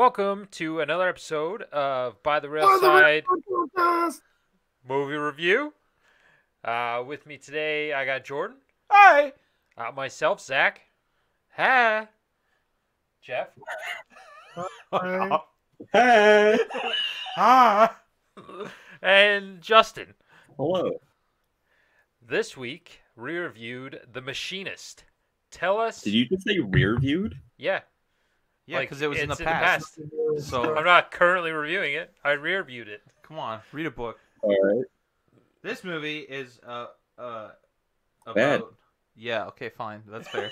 Welcome to another episode of By the Railside Podcast. Movie Review. With me today, I got Jordan. Hi. Myself, Zach. Hi. Jeff. Hi. Hey. Hi. And Justin. Hello. This week, we reviewed The Machinist. Tell us. Did you just say rear viewed? Yeah. Yeah, Like, because it was in the it's past. So So I'm not currently reviewing it. I rear-viewed it. come on, read a book. All right. This movie is about. Bad. Yeah. Okay. Fine. That's fair.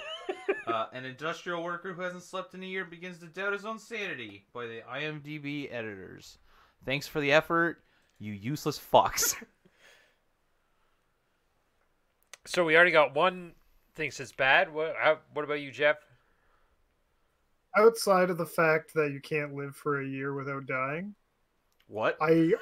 An industrial worker who hasn't slept in a year begins to doubt his own sanity by the IMDb editors. Thanks for the effort, you useless fucks. So we already got one thing says bad. What about you, Jeff? Outside of the fact that you can't live for a year without dying, What? I You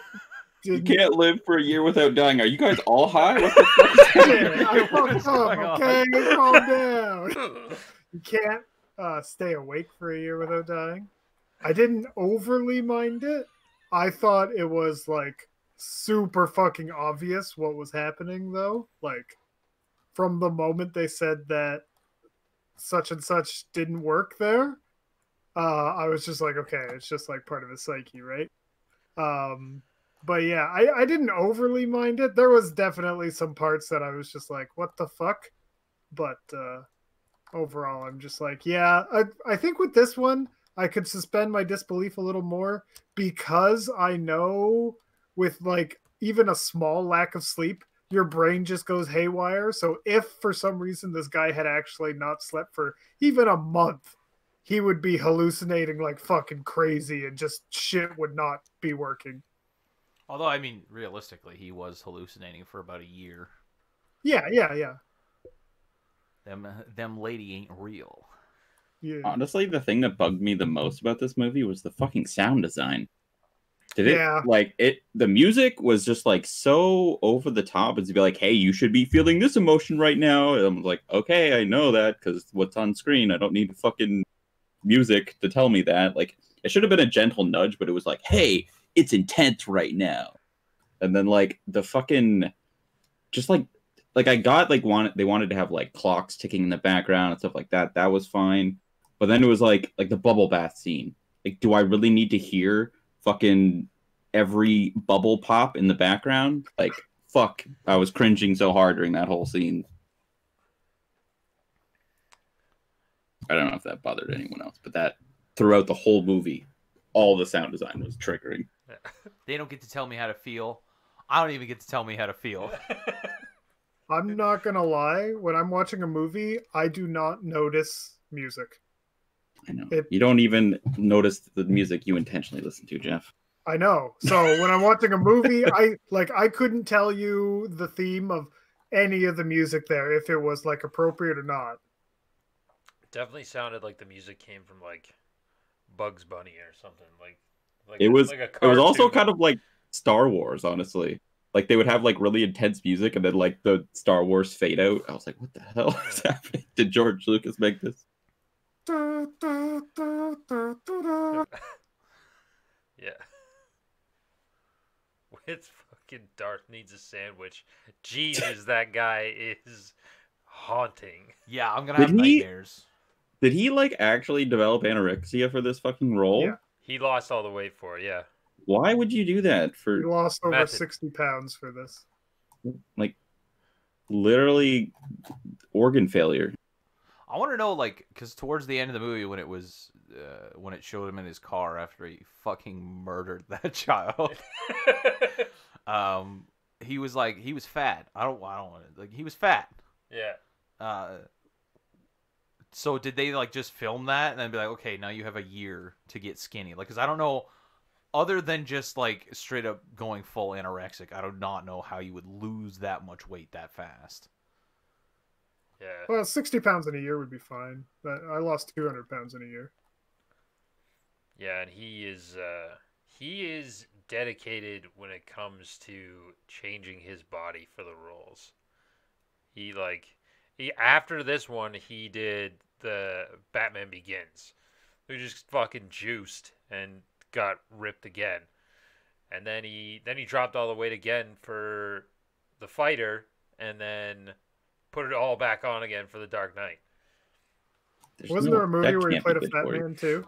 didn't. can't live for a year without dying. Are you guys all high? What the fuck is happening? I What is fucked up. going on? Okay, calm down. You can't stay awake for a year without dying. I didn't overly mind it. I thought it was like super fucking obvious what was happening, though. Like from the moment they said that such and such didn't work there, I was just like, okay, it's just like part of his psyche, right? But yeah, I didn't overly mind it. There was definitely some parts that I was just like, what the fuck? But overall, I'm just like, yeah, I think with this one, I could suspend my disbelief a little more because I know with like even a small lack of sleep, your brain just goes haywire. So if for some reason this guy had actually not slept for even a month, he would be hallucinating like fucking crazy and just shit would not be working. Although, I mean, realistically, he was hallucinating for about a year. Yeah. Them lady ain't real. Yeah. Honestly, the thing that bugged me the most about this movie was the fucking sound design. Yeah. The music was just like so over the top. It's be like, hey, you should be feeling this emotion right now. And I'm like, okay, I know that because what's on screen. I don't need fucking music to tell me that. Like, it should have been a gentle nudge, but it was like, hey, it's intense right now. And then like the fucking just like I got like they wanted to have like clocks ticking in the background and stuff like that. That was fine. But then it was like the bubble bath scene. Like, do I really need to hear fucking every bubble pop in the background? Like, fuck. I was cringing so hard during that whole scene. I don't know if that bothered anyone else, but that throughout the whole movie, all the sound design was triggering. They don't get to tell me how to feel. I don't even get to tell me how to feel. I'm not gonna lie, when I'm watching a movie, I do not notice music. I know. It- You don't even notice the music you intentionally listen to, Jeff. I know. So when I'm watching a movie, I couldn't tell you the theme of any of the music there if it was like appropriate or not. Definitely sounded like the music came from like Bugs Bunny or something. Like It was like a it was also cartoon. kind of like Star Wars, honestly. Like they would have like really intense music and then like the Star Wars fade out. I was like, what the hell is happening? Did George Lucas make this? Da, da, da, da, da, da. Yeah. With fucking Darth needs a sandwich. Jesus, that guy is haunting. Yeah, I'm gonna have Did he- nightmares. Did he like actually develop anorexia for this fucking role? Yeah. He lost all the weight for it, yeah. Why would you do that He for lost over Method. 60 pounds for this. like literally organ failure? I want to know, like, because towards the end of the movie, when it showed him in his car after he fucking murdered that child, he was like, he was fat. I don't want to, like, he was fat. Yeah. So did they like just film that and then be like, okay, now you have a year to get skinny? Like, because I don't know, other than just like straight up going full anorexic, I do not know how you would lose that much weight that fast. Yeah. Well, 60 pounds in a year would be fine. But I lost 200 pounds in a year. Yeah, and he is dedicated when it comes to changing his body for the roles. He after this one he did the Batman Begins. He just fucking juiced and got ripped again. And then he dropped all the weight again for the fighter, and then put it all back on again for the Dark Knight. Wasn't there a movie that where he can't be played a good fat for you. man too?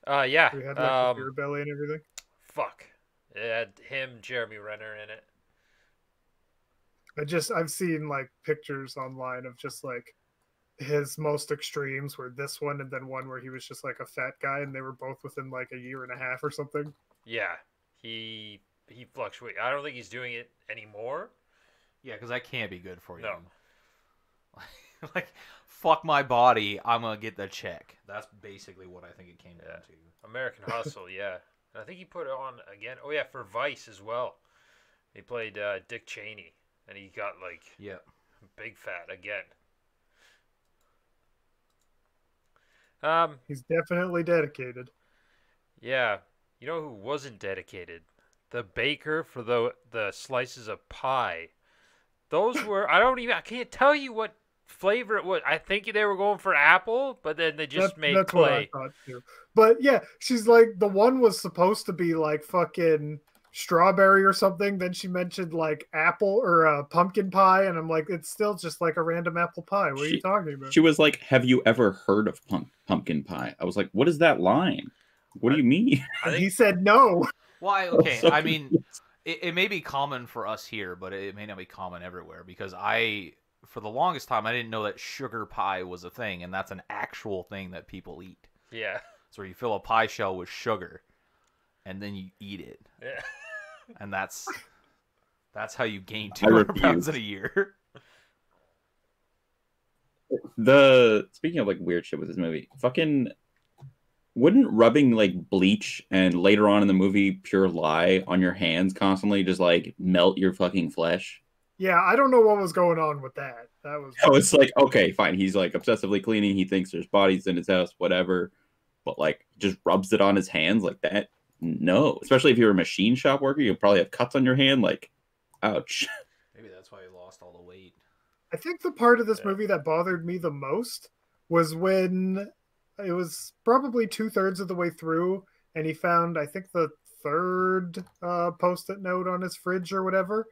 Yeah. Where he had like the beer belly and everything. Fuck. It had him, Jeremy Renner in it. I've seen like pictures online of just like his most extremes were this one and then one where he was just like a fat guy and they were both within like a year and a half or something. Yeah. He fluctuates. I don't think he's doing it anymore. Yeah, because that can't be good for you. No. Like, fuck my body, I'm gonna get the check. That's basically what I think it came down to. American Hustle, yeah. And I think he put it on again. Oh, yeah, for Vice as well. He played Dick Cheney, and he got, like, big fat again. He's definitely dedicated. Yeah. You know who wasn't dedicated? The baker for the slices of pie. Those were, I can't tell you what flavor it was. I think they were going for apple, but then they just made that's clay. What I thought too. But yeah, she's like, the one was supposed to be like fucking strawberry or something. Then she mentioned like apple or pumpkin pie, and I'm like, it's still just like a random apple pie. What are you talking about? She was like, "Have you ever heard of pumpkin pie?" I was like, "What is that line? What do you mean?" He said no. Why? Okay, So I mean, it may be common for us here, but it may not be common everywhere, because for the longest time, I didn't know that sugar pie was a thing, and that's an actual thing that people eat. Yeah. So you fill a pie shell with sugar, and then you eat it. Yeah. And that's how you gain 200 pounds in a year. Speaking of like weird shit with this movie, fucking wouldn't rubbing like bleach and later on in the movie pure lye on your hands constantly just like melt your fucking flesh? Yeah, I don't know what was going on with that. That was. So it's like, okay, fine. He's like obsessively cleaning. He thinks there's bodies in his house, whatever. But like, just rubs it on his hands like that. No, especially if you're a machine shop worker, you'll probably have cuts on your hand. Like, ouch. Maybe that's why he lost all the weight. I think the part of this movie that bothered me the most was when it was probably 2/3 of the way through, and he found, I think, the third post-it note on his fridge or whatever.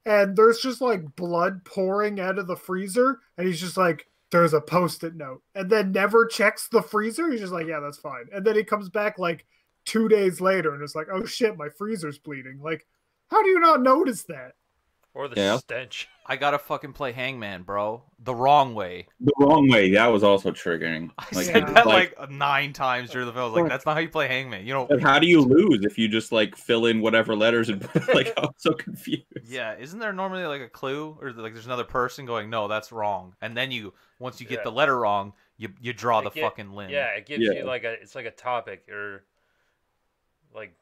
And there's just like blood pouring out of the freezer, and he's just like, "There's a post-it note," and then never checks the freezer. He's just like, "Yeah, that's fine." And then he comes back like 2 days later, and it's like, "Oh shit, my freezer's bleeding." Like, how do you not notice that? Or the stench. I gotta fucking play Hangman, bro. The wrong way. The wrong way. That was also triggering. I Like, said that like 9 times during the film. I was like, that's not how you play Hangman. You know. But how do you lose if you just like fill in whatever letters and like, I'm so confused. Yeah, isn't there normally like a clue, or like there's another person going, no, that's wrong, and then once you get the letter wrong, you draw the fucking limb. Yeah, it gives you like it's like a topic or like.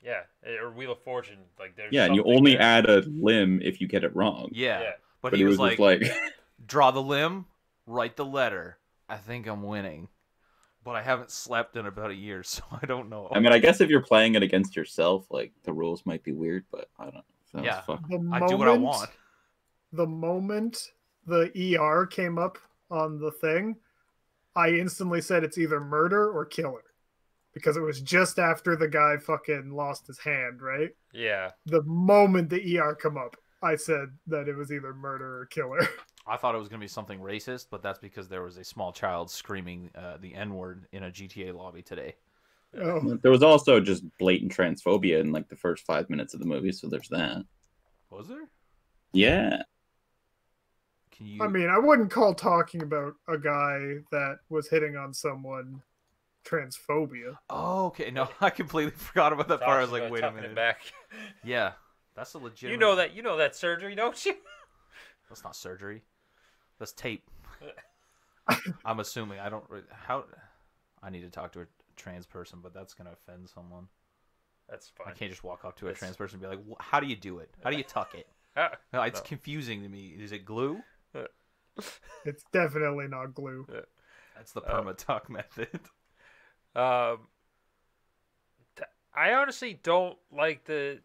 Yeah, or Wheel of Fortune, like there's. Yeah, and you only add a limb if you get it wrong. Yeah, Yeah. but he was just like, draw the limb, write the letter. I think I'm winning, but I haven't slept in about a year, so I don't know. I mean, I guess if you're playing it against yourself, like the rules might be weird, but I don't know. Sounds Yeah. fucking... I do what I want. The moment the ER came up on the thing, I instantly said it's either murder or killer. Because it was just after the guy fucking lost his hand, right? Yeah. The moment the ER come up, I said that it was either murder or killer. I thought it was going to be something racist, but that's because there was a small child screaming the N-word in a GTA lobby today. Oh. There was also just blatant transphobia in like the first 5 minutes of the movie, so there's that. Was there? Yeah. Can you... I mean, I wouldn't call talking about a guy that was hitting on someone transphobia. Oh, okay. No, I completely forgot about that part. I was like, wait a minute. Back. Yeah, that's a legitimate... You know that surgery, don't you? That's not surgery. That's tape. I'm assuming. I don't... How... I need to talk to a trans person, but that's going to offend someone. That's fine. I can't just walk up to a trans person and be like, how do you do it? How do you tuck it? No, it's confusing to me. Is it glue? It's definitely not glue. That's the perma-tuck method. I honestly don't like the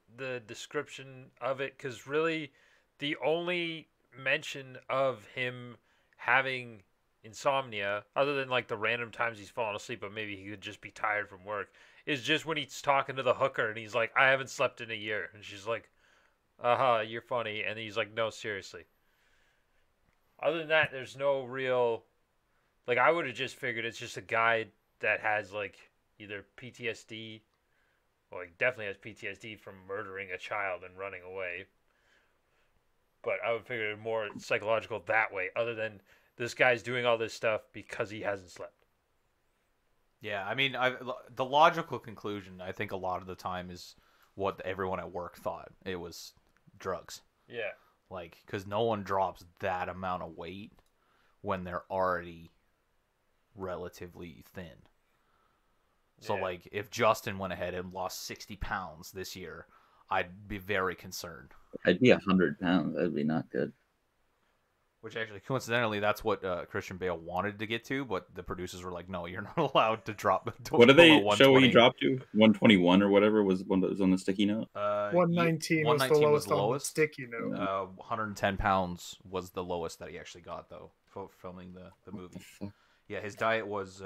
description of it, because really the only mention of him having insomnia, other than like the random times he's falling asleep, but maybe he could just be tired from work, is just when he's talking to the hooker and he's like, I haven't slept in a year. And she's like, you're funny. And he's like, no, seriously. Other than that, there's no real. Like, I would have just figured it's just a guy that has, like, either PTSD, well, he definitely has PTSD from murdering a child and running away. But I would figure it more psychological that way, other than this guy's doing all this stuff because he hasn't slept. Yeah, I mean, the logical conclusion, I think, a lot of the time is what everyone at work thought. It was drugs. Yeah. Like, because no one drops that amount of weight when they're already relatively thin. So, like, if Justin went ahead and lost 60 pounds this year, I'd be very concerned. I'd be 100 pounds. That'd be not good. Which actually, coincidentally, that's what Christian Bale wanted to get to, but the producers were like, "No, you're not allowed to drop." What did they show he dropped to? 121 or whatever was one that was on the sticky note. 119 was the lowest on the sticky note. 110 pounds was the lowest that he actually got, though, for filming the movie. Yeah, his diet was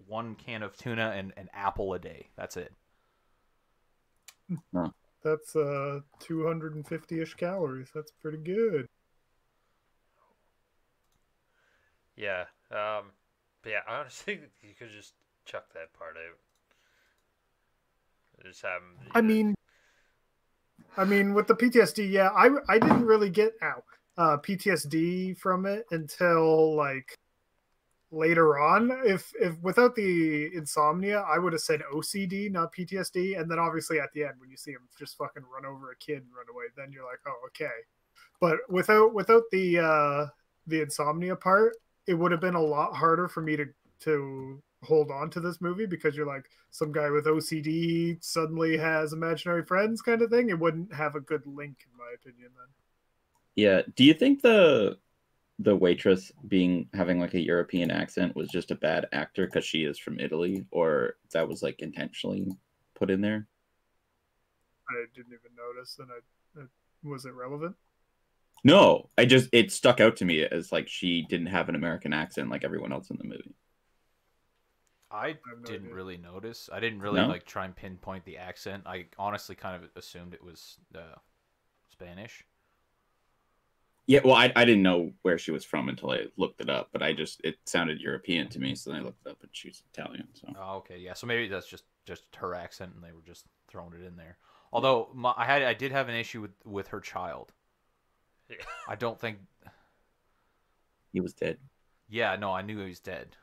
1 can of tuna and an apple a day. That's it. Huh. That's 250-ish calories. That's pretty good. Yeah. But yeah, honestly, you could just chuck that part out. Just have him, I mean, with the PTSD, yeah, I didn't really get PTSD from it until like later on. If without the insomnia, I would have said OCD, not PTSD. And then obviously at the end, when you see him just fucking run over a kid and run away, then you're like, oh, okay. But without the insomnia part, it would have been a lot harder for me to hold on to this movie, because you're like, some guy with OCD suddenly has imaginary friends kind of thing. It wouldn't have a good link, in my opinion, then. Yeah. Do you think the waitress having like a European accent was just a bad actor because she is from Italy, or that was like intentionally put in there? I didn't even notice, and was it relevant? No, it stuck out to me as like she didn't have an American accent like everyone else in the movie. I didn't really notice. I didn't really like try and pinpoint the accent. I honestly kind of assumed it was Spanish. Yeah, well, I didn't know where she was from until I looked it up, but it sounded European to me, so then I looked it up and she's Italian. So. Oh, okay, yeah. So maybe that's just her accent, and they were just throwing it in there. Although I did have an issue with her child. Yeah. I don't think he was dead. Yeah, no, I knew he was dead.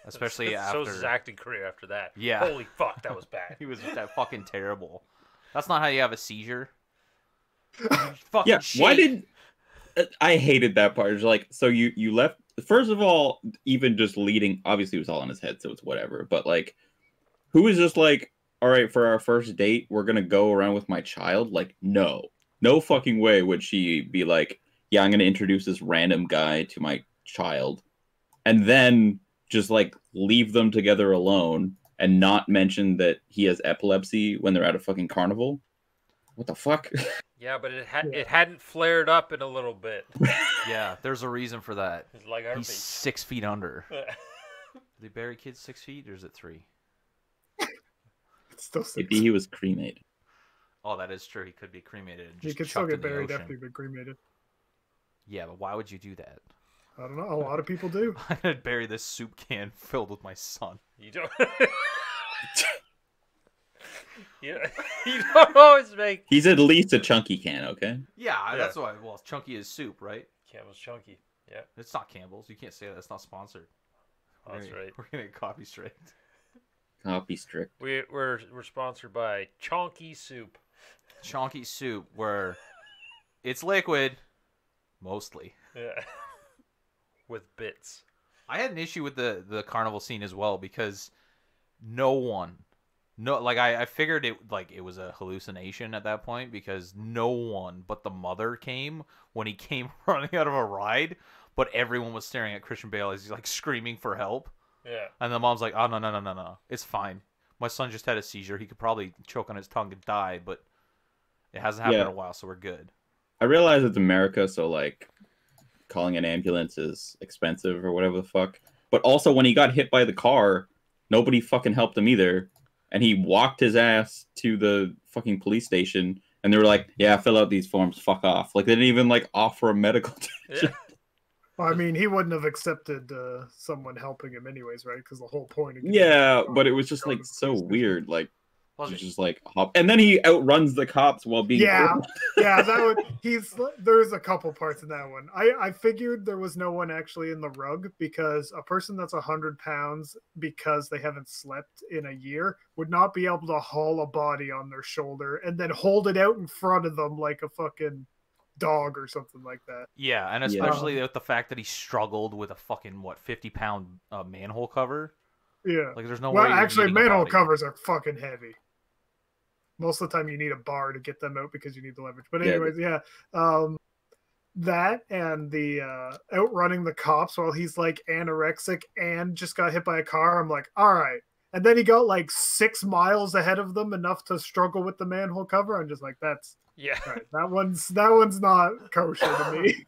Especially after. So was his acting career after that. Yeah. Holy fuck, that was bad. He was that fucking terrible. That's not how you have a seizure. Fucking yeah. shit. Why did I hated that part? It's like, so you left. First of all, even just leading, obviously it was all in his head, so it's whatever. But like, who was just like, all right, for our first date, we're gonna go around with my child? Like, no fucking way would she be like, yeah, I'm gonna introduce this random guy to my child, and then just like leave them together alone and not mention that he has epilepsy when they're at a fucking carnival. What the fuck? Yeah, but it hadn't flared up in a little bit. Yeah, there's a reason for that. It's like he's 6 feet under. Do they bury kids 6 feet, or is it 3? It's still 6. Maybe he was cremated. Oh, that is true. He could be cremated. And he just could still get in the buried ocean. after he's been cremated. Yeah, but why would you do that? I don't know. A lot of people do. I'm gonna bury this soup can filled with my son. You don't. You don't always make. He's at least a chunky can, okay? Yeah, that's why. Well, chunky is soup, right? Campbell's chunky. Yeah. It's not Campbell's. You can't say that. It's not sponsored. Oh, that's right. We're gonna get copy strict. Copy strict. We're sponsored by Chonky Soup. Chonky soup, where it's liquid, mostly. Yeah. With bits. I had an issue with the carnival scene as well, because I figured it was a hallucination at that point, because no one but the mother came when he came running out of a ride, but everyone was staring at Christian Bale as he's like screaming for help. Yeah. And the mom's like, oh, no, it's fine. My son just had a seizure. He could probably choke on his tongue and die, but it hasn't happened in a while, so we're good. I realize it's America, so like calling an ambulance is expensive or whatever the fuck. But also, when he got hit by the car, nobody fucking helped him either. And he walked his ass to the fucking police station, and they were like, "Yeah, fill out these forms, fuck off." Like, they didn't even, like, offer a medical attention. Yeah. Well, I mean, he wouldn't have accepted someone helping him anyways, right? Because the whole point of Yeah, but it was just, Go to like, the so police station. weird. Like, Plus, he's just, like, hop. And then he outruns the cops while being... Yeah, yeah, that would. There's a couple parts in that one. I figured there was no one actually in the rug because a person that's 100 pounds because they haven't slept in a year would not be able to haul a body on their shoulder and then hold it out in front of them like a fucking dog or something like that. yeah, and especially with the fact that he struggled with a fucking 50-pound manhole cover. Yeah. Like, there's no Well, way. You're actually, meeting a manhole body. covers are fucking heavy. Most of the time, you need a bar to get them out because you need the leverage. But Yeah. anyways, yeah, that and the outrunning the cops while he's like anorexic and just got hit by a car. I'm like, all right. And then he got like 6 miles ahead of them, enough to struggle with the manhole cover. I'm just like, that's Yeah. all right. That one's not kosher to me.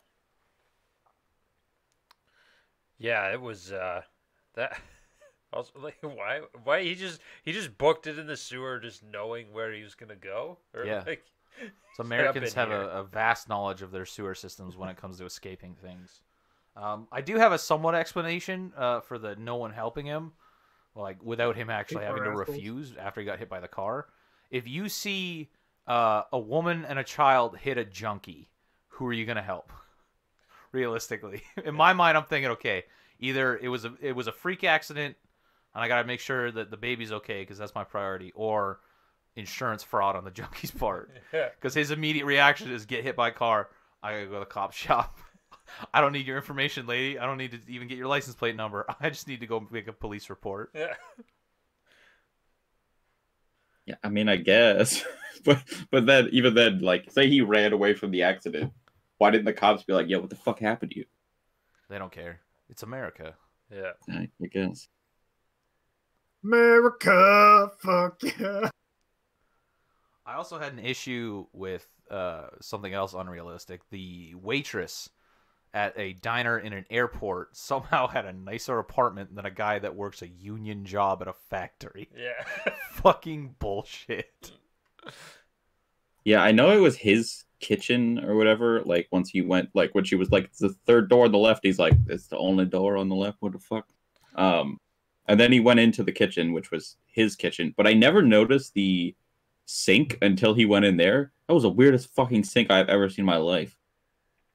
Yeah, it was that. Also, like, why he just booked it in the sewer, just knowing where he was gonna go, or Yeah. like, So up Americans in have here. a vast knowledge of their sewer systems when it comes to escaping things. I do have a somewhat explanation for the no one helping him, like without him actually People having are to assholes. refuse after he got hit by the car. If you see a woman and a child hit a junkie, who are you gonna help? Realistically, in my mind, I'm thinking, okay, either it was a freak accident, and I gotta make sure that the baby's okay because that's my priority, or insurance fraud on the junkie's part. Yeah. Because his immediate reaction is get hit by a car. I gotta go to the cop shop. I don't need your information, lady. I don't need to even get your license plate number. I just need to go make a police report. Yeah. Yeah, I mean, I guess. but then, even then, like, say he ran away from the accident. Why didn't the cops be like, "Yo, what the fuck happened to you?" They don't care. It's America. Yeah. I guess. America, fuck yeah. I also had an issue with something else unrealistic. The waitress at a diner in an airport somehow had a nicer apartment than a guy that works a union job at a factory. Yeah. Fucking bullshit. Yeah, I know it was his kitchen or whatever. Like, once he went, like, when she was like, "It's the third door on the left," he's like, "It's the only door on the left. What the fuck?" And then he went into the kitchen, which was his kitchen. But I never noticed the sink until he went in there. That was the weirdest fucking sink I've ever seen in my life.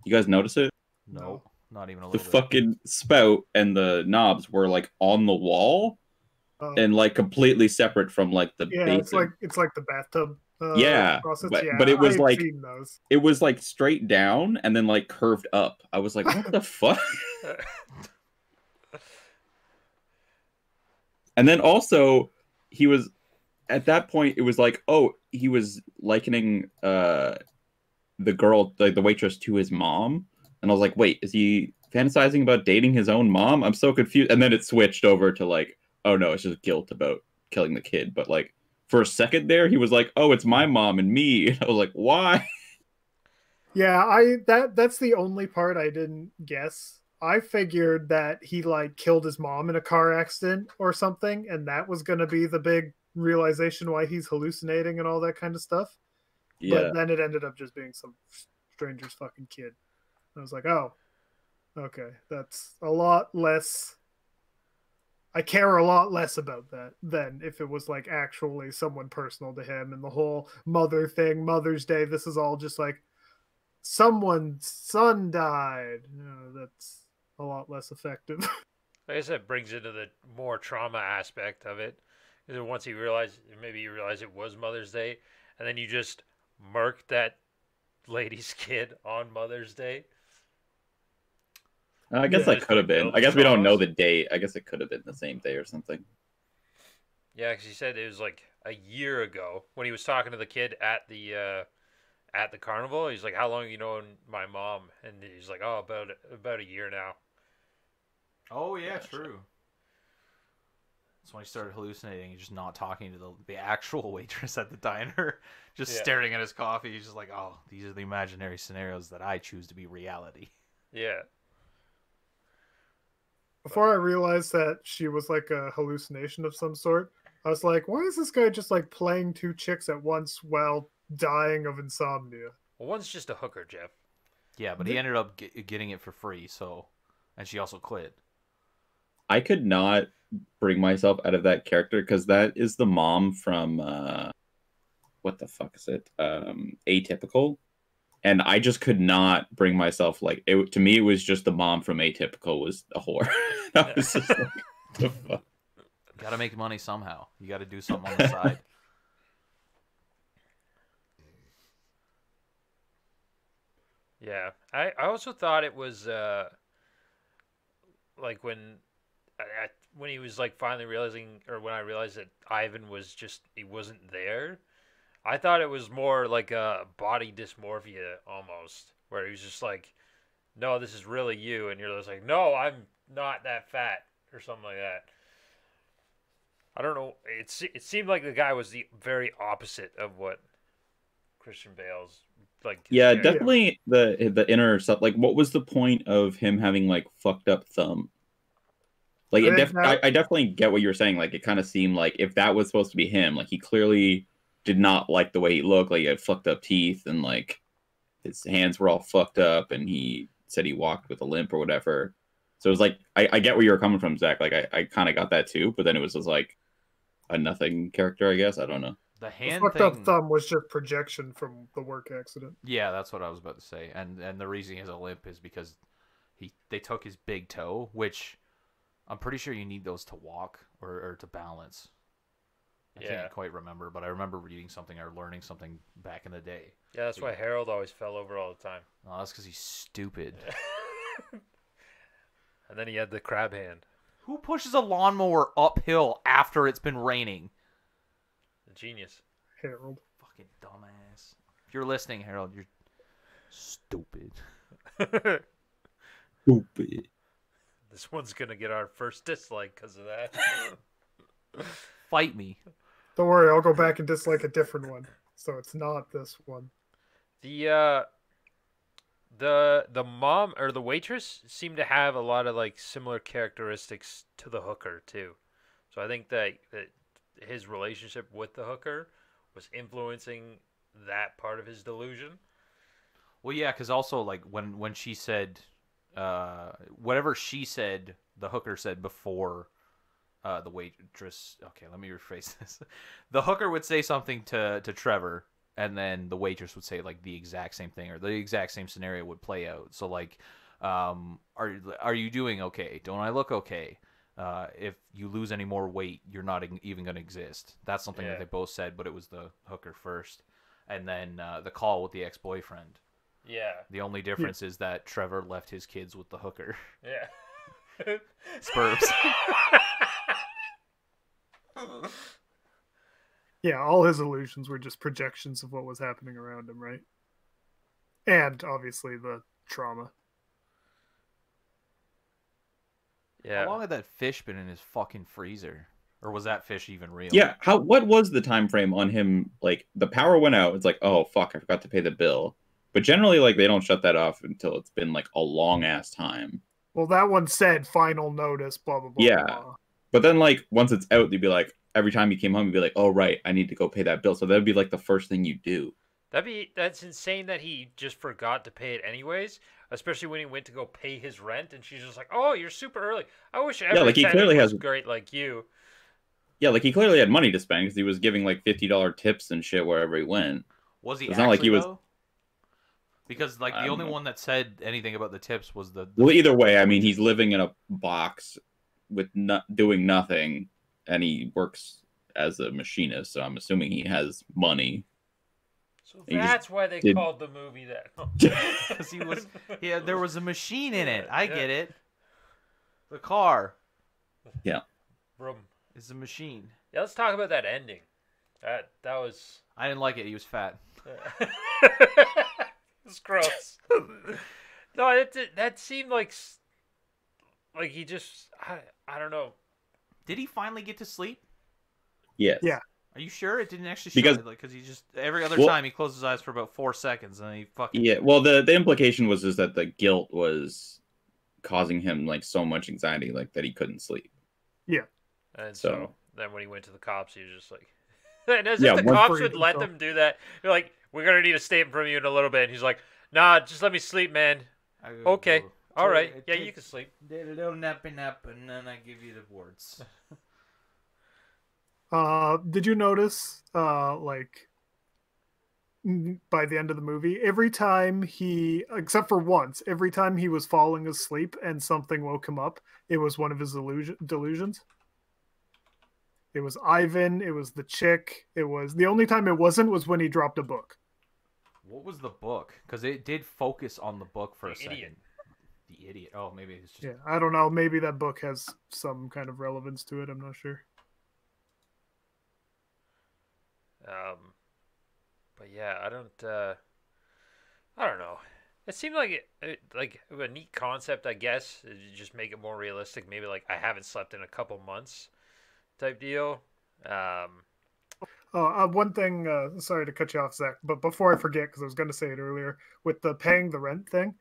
You guys notice it? No, not even a The little bit. fucking spout and the knobs were like on the wall and like completely separate from like the Yeah, basin. it's like the bathtub. Yeah, process. but- Yeah, but it was I've like- seen those. It was like straight down and then like curved up. I was like, what the fuck? And then also, he was at that point. It was like, oh, he was likening the girl, like the waitress, to his mom, and I was like, wait, is he fantasizing about dating his own mom? I'm so confused. And then it switched over to like, oh no, it's just guilt about killing the kid. But like for a second there, he was like, oh, it's my mom and me. And I was like, why? Yeah, that's the only part I didn't guess. I figured that he like killed his mom in a car accident or something, and that was gonna be the big realization why he's hallucinating and all that kind of stuff. Yeah, But then it ended up just being some stranger's fucking kid. I was like, oh, okay, that's a lot less. I care a lot less about that than if it was like actually someone personal to him, and the whole mother thing, Mother's Day. This is all just like someone's son died. You know, that's a lot less effective. I guess that brings into the more trauma aspect of it. Is that once maybe you realize it was Mother's Day, and then you just murked that lady's kid on Mother's Day. I guess Yeah, that could have been. I guess we don't know the date. I guess it could have been the same day or something. Yeah, because he said it was like a year ago when he was talking to the kid at the carnival. He's like, "How long have you known my mom?" And he's like, "Oh, about a year now." Oh yeah, true. That's when he started hallucinating. He's just not talking to the actual waitress at the diner, just Yeah. staring at his coffee. He's just like, oh, these are the imaginary scenarios that I choose to be reality. Yeah. Before I realized that she was like a hallucination of some sort, I was like, why is this guy just like playing two chicks at once while dying of insomnia? Well, one's just a hooker, Jeff. Yeah, but he ended up getting it for free. So, and she also quit. I could not bring myself out of that character because that is the mom from what the fuck is it? Atypical. And I just could not bring myself like it to me. It was just the mom from Atypical was a whore. I was just like, the fuck. Got to make money somehow. You got to do something on the side. Yeah. I also thought it was like when he was like finally realizing, or when I realized that Ivan was just he wasn't there. I thought it was more like a body dysmorphia almost, where he was just like, "No, this is really you," and you're just like, "No, I'm not that fat," or something like that. I don't know. It seemed like the guy was the very opposite of what Christian Bale's like. His Yeah, character. definitely the inner stuff. Like, what was the point of him having like fucked up thumb? Like, I definitely get what you're saying. Like, it kind of seemed like if that was supposed to be him, like he clearly did not like the way he looked. Like, he had fucked up teeth and like his hands were all fucked up, and he said he walked with a limp or whatever. So it was like I get where you were coming from, Zach. Like, I kind of got that too, but then it was just like a nothing character, I guess. I don't know. The The hand fucked thing. up thumb was just projection from the work accident. Yeah, that's what I was about to say. And the reason he has a limp is because they took his big toe, which I'm pretty sure you need those to walk or to balance. I Yeah. can't quite remember, but I remember reading something or learning something back in the day. Yeah, that's why Harold always fell over all the time. Oh, that's because he's stupid. And then he had the crab hand. Who pushes a lawnmower uphill after it's been raining? The genius. Harold. Fucking dumbass. If you're listening, Harold, you're stupid. Stupid. This one's gonna get our first dislike because of that. Fight me. Don't worry, I'll go back and dislike a different one. So it's not this one. The mom or the waitress seemed to have a lot of like similar characteristics to the hooker too. So I think that his relationship with the hooker was influencing that part of his delusion. Well, yeah, because also like when she said, whatever she said, the hooker said before the waitress. Okay, let me rephrase this. The hooker would say something to Trevor, and then the waitress would say like the exact same thing, or the exact same scenario would play out. So like, are you doing okay? Don't I look okay? If you lose any more weight, you're not even going to exist. That's something that they both said, but it was the hooker first, and then the call with the ex-boyfriend. Yeah. The only difference is that Trevor left his kids with the hooker. Yeah. Spurs. Yeah, all his illusions were just projections of what was happening around him, right? And obviously the trauma. Yeah. How long had that fish been in his fucking freezer? Or was that fish even real? Yeah, what was the time frame on him? Like the power went out. It's like, oh fuck, I forgot to pay the bill. But generally, like they don't shut that off until it's been like a long ass time. Well, that one said final notice, blah blah blah. Yeah. Blah. But then like once it's out, you'd be like, every time you came home, you'd be like, oh right, I need to go pay that bill. So that'd be like the first thing you do. That's insane that he just forgot to pay it anyways, especially when he went to go pay his rent and she's just like, "Oh, you're super early. I wish every like he tenant clearly was has great like you." Yeah, like he clearly had money to spend because he was giving like $50 tips and shit wherever he went. Was he It's actually not like he was. though? Because like I the don't only know. one that said anything about the tips was the Well, either way, I mean, he's living in a box with doing nothing, and he works as a machinist. So I'm assuming he has money. So He just that's why they did- called the movie that. because he was there was a machine in it. I Yeah. get it. The car Vroom. is a machine. Yeah, let's talk about that ending. That was. I didn't like it. He was fat. It's gross. No, that seemed like he just I don't know. Did he finally get to sleep? Yes. Yeah. Are you sure it didn't actually show Because- it? Like, because he just every other Well- time he closed his eyes for about 4 seconds and then he fucking Yeah, well, the implication was is that the guilt was causing him like so much anxiety, like that he couldn't sleep. And So- so then when he went to the cops, he was just like, and as Yeah, if the one- cops Freed would let himself. them do that. They're like, we're gonna need a statement from you in a little bit. And he's like, nah, just let me sleep, man. Okay. All right, yeah, you can sleep. Did a little nappy nap and then I give you the words. Did you notice, like, by the end of the movie, every time except for once, every time he was falling asleep and something woke him up, it was one of his delusions. It was Ivan, it was the chick, the only time it wasn't was when he dropped a book. What was the book? Because it did focus on the book for The a second. idiot. The idiot. Oh, maybe it's just. Yeah, I don't know. Maybe that book has some kind of relevance to it. I'm not sure. But yeah, I don't know. It seemed like like a neat concept, I guess. You just make it more realistic. Maybe like I haven't slept in a couple months, type deal. One thing, sorry to cut you off, Zach, but before I forget, because I was going to say it earlier, with the paying the rent thing,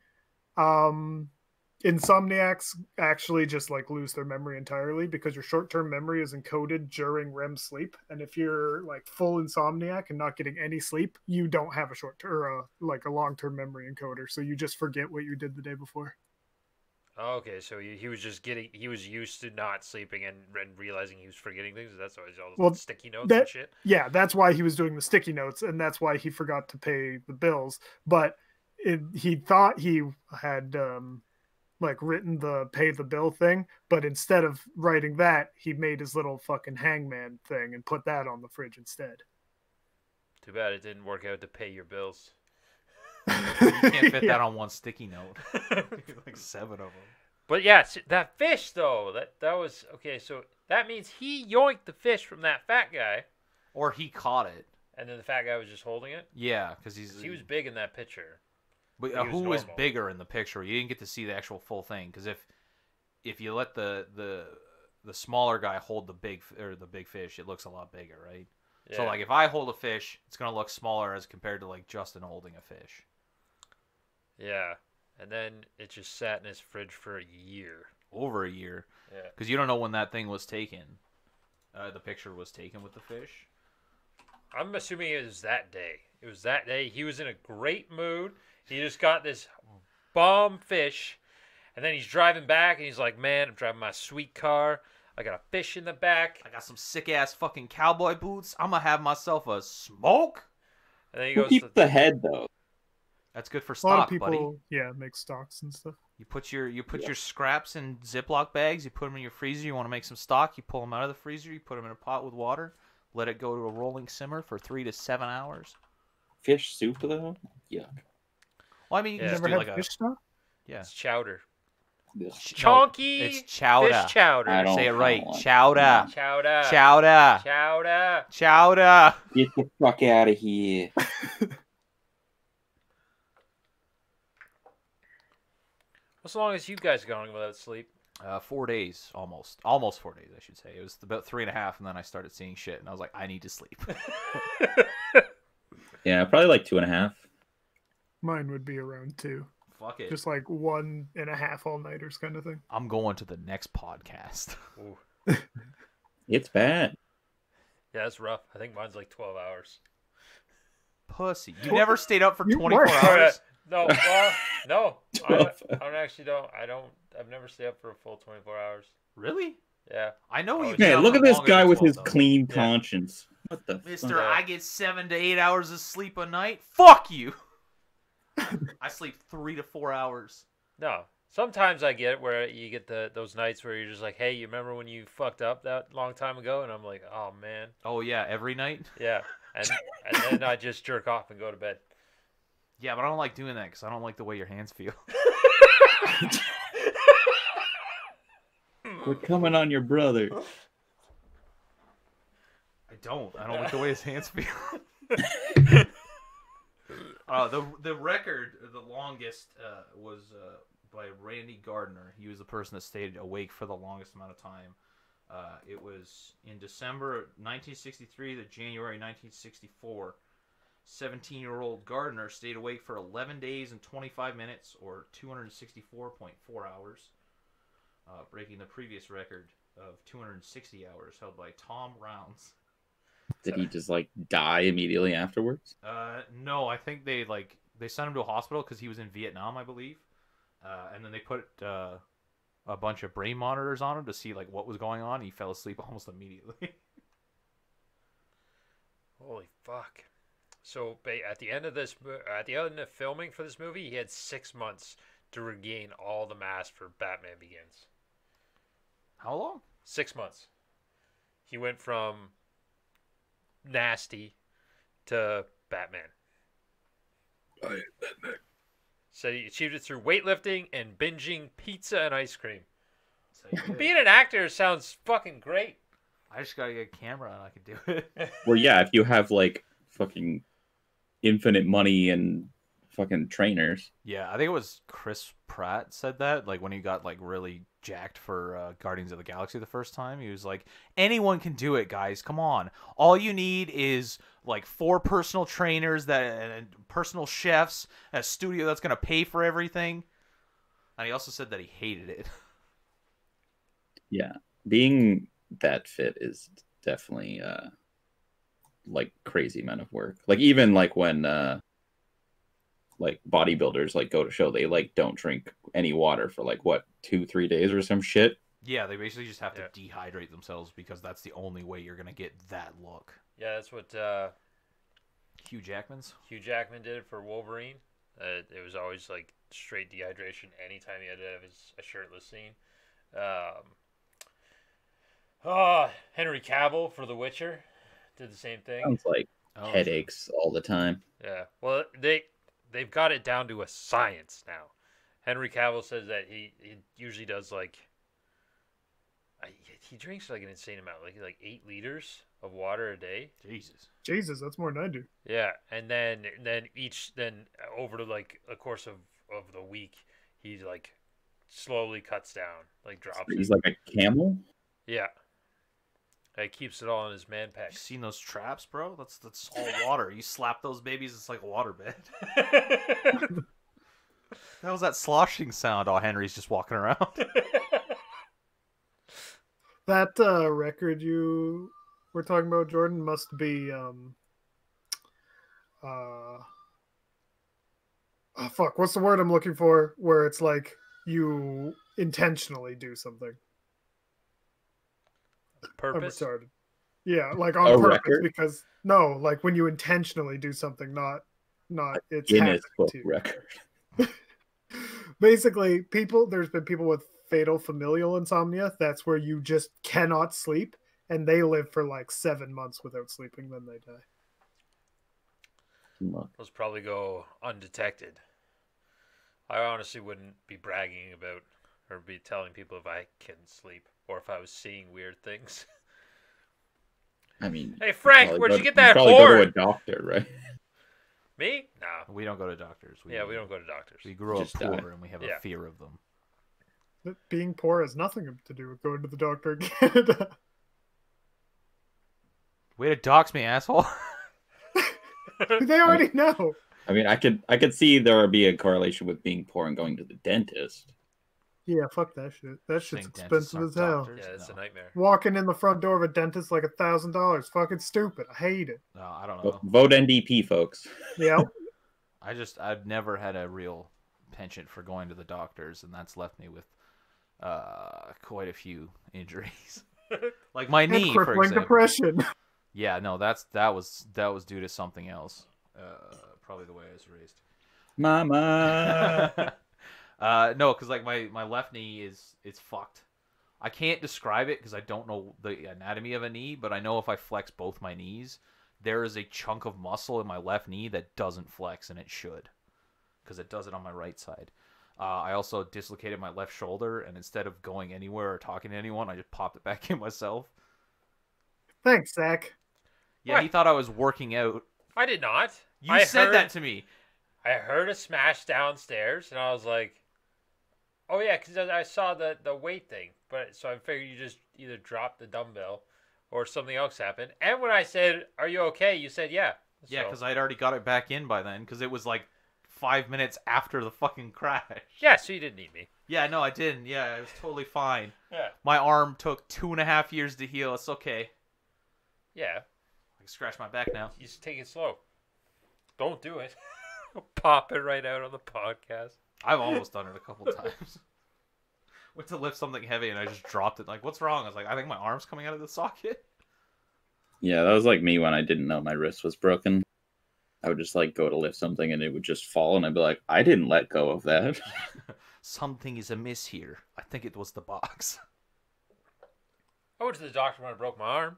insomniacs actually just like lose their memory entirely because your short-term memory is encoded during REM sleep, and if you're like full insomniac and not getting any sleep, you don't have a like a long-term memory encoder, so you just forget what you did the day before. Okay, so he was just he was used to not sleeping and realizing he was forgetting things. That's why he's all those Well, sticky notes and shit. Yeah, that's why he was doing the sticky notes, and that's why he forgot to pay the bills. But he thought he had like written the pay the bill thing, but instead of writing that, he made his little fucking hangman thing and put that on the fridge instead. Too bad it didn't work out to pay your bills. You can't fit Yeah. that on one sticky note. Like 7 of them. But yeah, that fish though, that was okay. So that means he yoinked the fish from that fat guy, Or he caught it. and then the fat guy was just holding it. Yeah, because He was big in that picture. But he was who was normal. bigger in the picture? You didn't get to see the actual full thing. Because if you let the smaller guy hold the big fish, it looks a lot bigger, right? Yeah. So like if I hold a fish, it's gonna look smaller as compared to like Justin holding a fish. Yeah, and then it just sat in his fridge for a year. Over a year. Yeah. Because you don't know when that thing was taken. The picture was taken with the fish. I'm assuming it was that day. It was that day. He was in a great mood. He just got this bomb fish, and then he's driving back, and he's like, "Man, I'm driving my sweet car. I got a fish in the back." I got some sick ass fucking cowboy boots. I'm gonna have myself a smoke. And then he Who goes, keeps the head though? That's good for A lot of stock, people, buddy. yeah, make stocks and stuff. You put your scraps in Ziploc bags. You put them in your freezer. You want to make some stock. You pull them out of the freezer. You put them in a pot with water. Let it go to a rolling simmer for 3 to 7 hours. Fish soup though? Yuck. Well, I mean, you Yeah. can just Never do had like fish stock? yeah. "It's chowder, Ugh. chonky, It's chowder. fish chowder, I don't Say it right. want Chowder. chowder, Chowder. chowder." Chowder. Get the fuck out of here. What's the longest you guys going without sleep? 4 days, almost 4 days, I should say. It was about 3.5, and then I started seeing shit, and I was like, I need to sleep. Yeah, probably like 2.5. Mine would be around 2. Fuck it. Just like 1.5 all-nighters kind of thing. I'm going to the next podcast. Ooh. It's bad. Yeah, that's rough. I think mine's like 12 hours. Pussy. You never stayed up for You 24 were. hours? No, well, no. I 12. actually don't. I've never stayed up for a full 24 hours. Really? Yeah. I know Oh, you. Man, look at this guy with his clean Yeah. conscience. What the Mister, fuck? Yeah. I get 7 to 8 hours of sleep a night. Fuck you. I sleep 3 to 4 hours. No. Sometimes I get it where you get those nights where you're just like, hey, you remember when you fucked up that long time ago? And I'm like, oh, man. Oh yeah, every night. Yeah. And then I just jerk off and go to bed. Yeah, but I don't like doing that because I don't like the way your hands feel. We're coming on your brother. I don't like the way his hands feel. The record, the longest, was by Randy Gardner. He was the person that stayed awake for the longest amount of time. It was in December 1963 to January 1964. 17-year-old Gardner stayed awake for 11 days and 25 minutes, or 264.4 hours, breaking the previous record of 260 hours held by Tom Rounds. Did he just like die immediately afterwards? No, I think they sent him to a hospital because he was in Vietnam, I believe, and then they put a bunch of brain monitors on him to see like what was going on. He fell asleep almost immediately. Holy fuck! So at the end of filming for this movie, he had 6 months to regain all the mass for Batman Begins. How long? 6 months. He went from nasty to Batman. I am Batman. So he achieved it through weightlifting and binging pizza and ice cream. So Being an actor sounds fucking great. I just gotta get a camera and I can do it. Well, yeah, if you have like fucking infinite money and fucking trainers. Yeah, I think it was Chris Pratt said that, like when he got like really jacked for Guardians of the Galaxy the first time. He was like, anyone can do it, guys. Come on. All you need is like 4 personal trainers and personal chefs, a studio that's going to pay for everything. And he also said that he hated it. Yeah, being that fit is definitely like crazy amount of work. Like even like when like bodybuilders like go to show, they like don't drink any water for like what 2-3 days or some shit. Yeah, they basically just have to dehydrate themselves because that's the only way you're going to get that look. Yeah, that's what Hugh Jackman did it for Wolverine. It was always like straight dehydration anytime he had to have a shirtless scene. Henry Cavill for The Witcher did the same thing. Sounds like headaches all the time. Yeah, well they've got it down to a science now. Henry Cavill says that he usually does like he drinks like an insane amount, like 8 liters of water a day. Jesus, that's more than I do. Yeah, and then over to like a course of the week, he like slowly cuts down, like drops. He's like a camel. Yeah. He keeps it all in his man pack. You seen those traps, bro? That's all water. You slap those babies, it's like a waterbed. That was that sloshing sound while Henry's just walking around. That record you were talking about, Jordan, must be fuck, what's the word I'm looking for? Where it's like you intentionally do something. Purpose? I'm retarded. Yeah, like on purpose record? Because no, like when you intentionally do something, not it's Guinness Book to. record. Basically, there's been people with fatal familial insomnia. That's where you just cannot sleep, and they live for like 7 months without sleeping, then they die. Those probably go undetected. I honestly wouldn't be bragging about or be telling people if I can sleep or if I was seeing weird things. I mean, hey Frank, where'd you get that horn? Go to a doctor, right? Me? No. We don't go to doctors. We don't go to doctors. We grew up poor and we have a fear of them. But being poor has nothing to do with going to the doctor in Canada. Way to dox me, asshole. They already know. I mean, I could see there would be a correlation with being poor and going to the dentist. Yeah, fuck that shit. That shit's expensive as hell. Yeah, it's a nightmare. Walking in the front door of a dentist like $1,000. Fucking stupid. I hate it. No, I don't know. Vote NDP, folks. Yeah. I've never had a real penchant for going to the doctors, and that's left me with quite a few injuries. Like my knee, for example. Depression. Yeah, no, that was due to something else. Probably the way I was raised. Mama. No, because like my left knee it's fucked. I can't describe it because I don't know the anatomy of a knee, but I know if I flex both my knees, there is a chunk of muscle in my left knee that doesn't flex, and it should, because it does it on my right side. I also dislocated my left shoulder, and instead of going anywhere or talking to anyone, I just popped it back in myself. Thanks, Zach. Yeah, He thought I was working out. I did not. You said that to me. I heard a smash downstairs, and I was like, oh, yeah, because I saw the weight thing. but so I figured you just either dropped the dumbbell or something else happened. And when I said, "Are you okay?" you said, "Yeah." Yeah, So- because I'd already got it back in by then, because it was like 5 minutes after the fucking crash. yeah, so you didn't need me. Yeah, no, I didn't. Yeah, it was totally fine. Yeah, My arm took 2.5 years to heal. It's okay. yeah. I can scratch my back now. You just take it slow. Don't do it. Pop it right out on the podcast. I've almost done it a couple times. Went to lift something heavy and I just dropped it. Like, what's wrong? I was like, I think my arm's coming out of the socket. Yeah, that was like me when I didn't know my wrist was broken. I would just like go to lift something and it would just fall, and I'd be like, I didn't let go of that. Something is amiss here. I think it was the box. I went to the doctor when I broke my arm.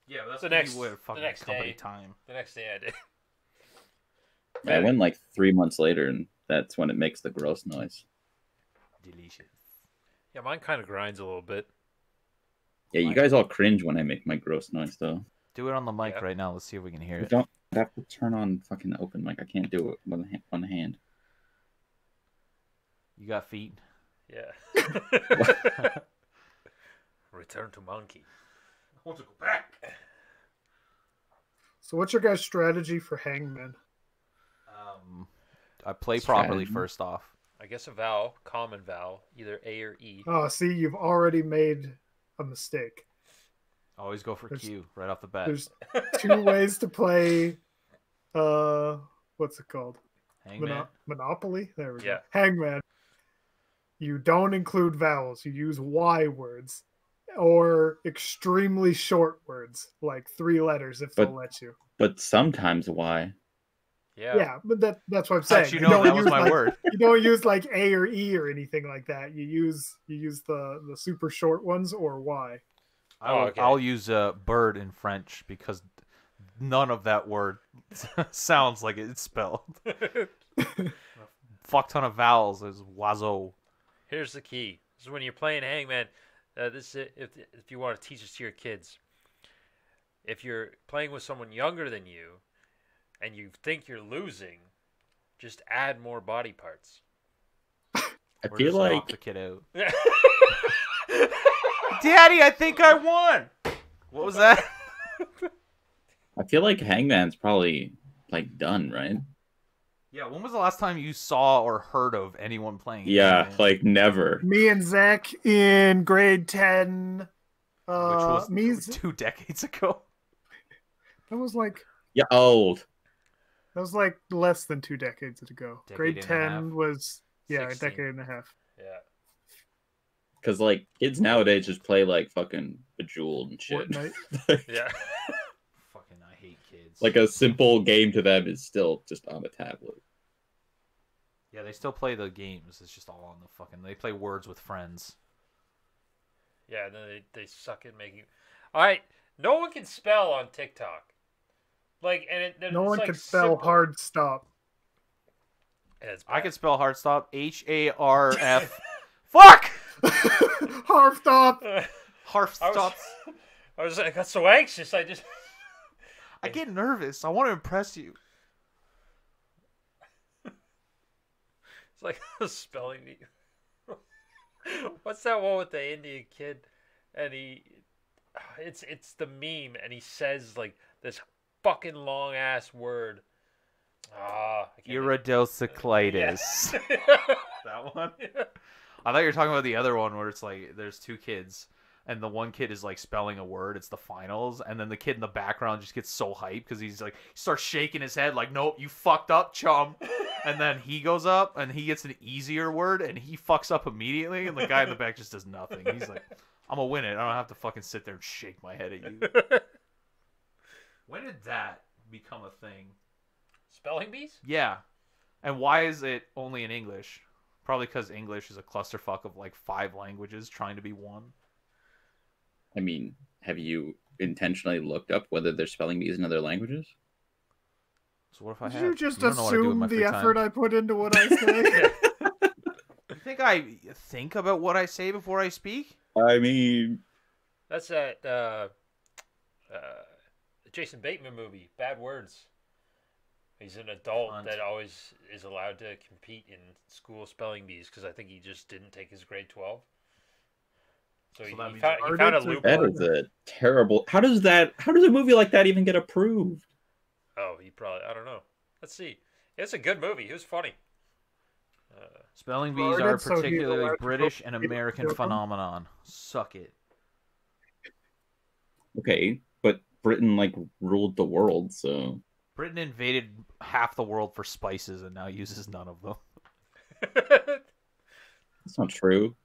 Yeah, that's The when next- you wear fucking the next company day. time. The next day I did. I went like 3 months later, and that's when it makes the gross noise. Delicious. Yeah, mine kind of grinds a little bit. Yeah, you guys all cringe when I make my gross noise, though. Do it on the mic Yeah. right now. Let's see if we can hear I it. don't I have to turn on fucking open mic. I can't do it with one hand. You got feet? Yeah. Return to monkey. I want to go back. So what's your guys' strategy for Hangman? I play properly Strategy. first off. I guess a vowel, common vowel, either A or E. Oh, see, you've already made a mistake. Always go for There's- Q right off the bat. There's 2 ways to play. What's it called? Hangman. Monopoly. There we Yeah. go. Hangman. You don't include vowels. You use Y words or extremely short words, like 3 letters if they'll But- let you. But sometimes why? Yeah. Yeah, but that's what I'm saying. How'd you know don't that was use, my like, word? You don't use like A or E or anything like that. You use the super short ones or Y. Okay. I'll use bird in French because none of that word sounds like it's spelled. Fuck ton of vowels is oiseau. Here's the key. This is when you're playing Hangman. This is if you want to teach this to your kids. If you're playing with someone younger than you, and you think you're losing, just add more body parts. I We're feel just like knock the kid out. Daddy, I think I won. What was that? Hangman's probably like done, right? Yeah, when was the last time you saw or heard of anyone playing? Yeah, Hangman? like never. Me and Zach in grade 10. Which was me's 2 decades ago. that was like Yeah, old. less than 2 decades ago. Decade Grade and a 10 half. was 16. a decade and a half. Yeah. Because like kids nowadays just play like fucking Bejeweled and shit. Fortnite. Yeah. Fucking, I hate kids. Like a simple game to them is still just on a tablet. Yeah, they still play the games. It's just all on the fucking. They play Words with Friends. Yeah, and then they suck at making. All right, no one can spell on TikTok. Like, and No it's one like can spell simple. hard stop. Yeah, it's I bad. can spell hard stop. HARF. Fuck. Hard stop. Harf I stops. I got so anxious. I just. I get nervous. I want to impress you. It's like a spelling bee. What's that one with the Indian kid? And it's the meme, and he says like this fucking long ass word. I can't Iridocyclitis. think- That one? Yeah. I thought you were talking about the other one where it's like there's 2 kids and the one kid is like spelling a word. It's the finals, and then the kid in the background just gets so hyped because he's like starts shaking his head like, "Nope, you fucked up, chum." And then he goes up and he gets an easier word and he fucks up immediately, and the guy in the back just does nothing. He's like, "I'm gonna win it. I don't have to fucking sit there and shake my head at you." When did that become a thing? Spelling bees? Yeah. And why is it only in English? Probably because English is a clusterfuck of like 5 languages trying to be one. I mean, have you intentionally looked up whether there's spelling bees in other languages? So what if I Did have? you just don't know what I do with assume my the free effort time. I put into what I say? You think I think about what I say before I speak? I mean, That's that Jason Bateman movie, Bad Words. He's an adult Cunt. that always is allowed to compete in school spelling bees because I think he just didn't take his grade 12. So, So he, that he means found, he it found a started to- loophole. That is a terrible. How does a movie like that even get approved? Oh, he probably. I don't know. Let's see. It's a good movie. It was funny. Spelling bees Florida, are a so he's particularly allowed to British go and to the American film. phenomenon. Suck it. Okay, but Britain like ruled the world, so Britain invaded half the world for spices and now uses none of them. that's not true.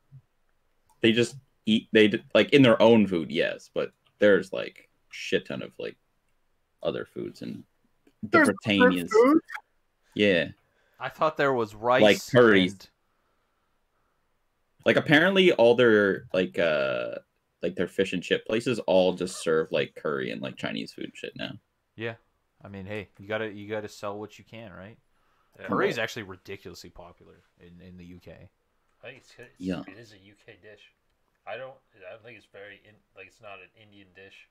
They just eat. Like in their own food, yes, but there's like shit ton of like other foods and the There's Britannias. food. Yeah, I thought there was rice like curries. and Like apparently all their like their fish and chip places all just serve like curry and like Chinese food shit now. yeah. I mean, hey, you gotta sell what you can, right? Yeah. Curry is actually ridiculously popular in the UK. I think Yeah. it is a UK dish. I don't think it's it's not an Indian dish.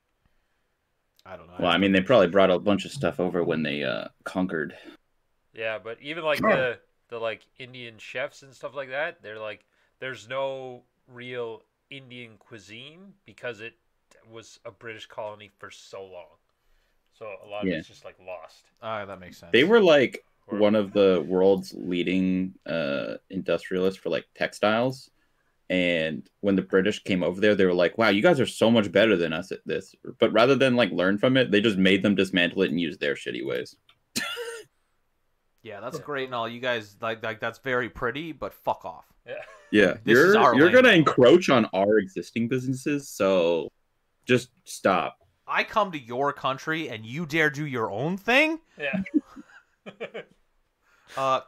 I don't know. Well, I mean, they probably brought a bunch of stuff over when they conquered. Yeah, but even like the like Indian chefs and stuff like that, they're like there's no real Indian cuisine because it was a British colony for so long. So a lot of Yeah. it's just like lost. That makes sense. They were like Or- one of the world's leading industrialists for like textiles. And when the British came over there, they were like, "Wow, you guys are so much better than us at this." But rather than like learn from it, they just made them dismantle it and use their shitty ways. Yeah, that's great and all. You guys like that's very pretty, but fuck off. Yeah. Yeah, This is our you're lane gonna now. encroach on our existing businesses, so just stop. I come to your country and you dare do your own thing? Yeah.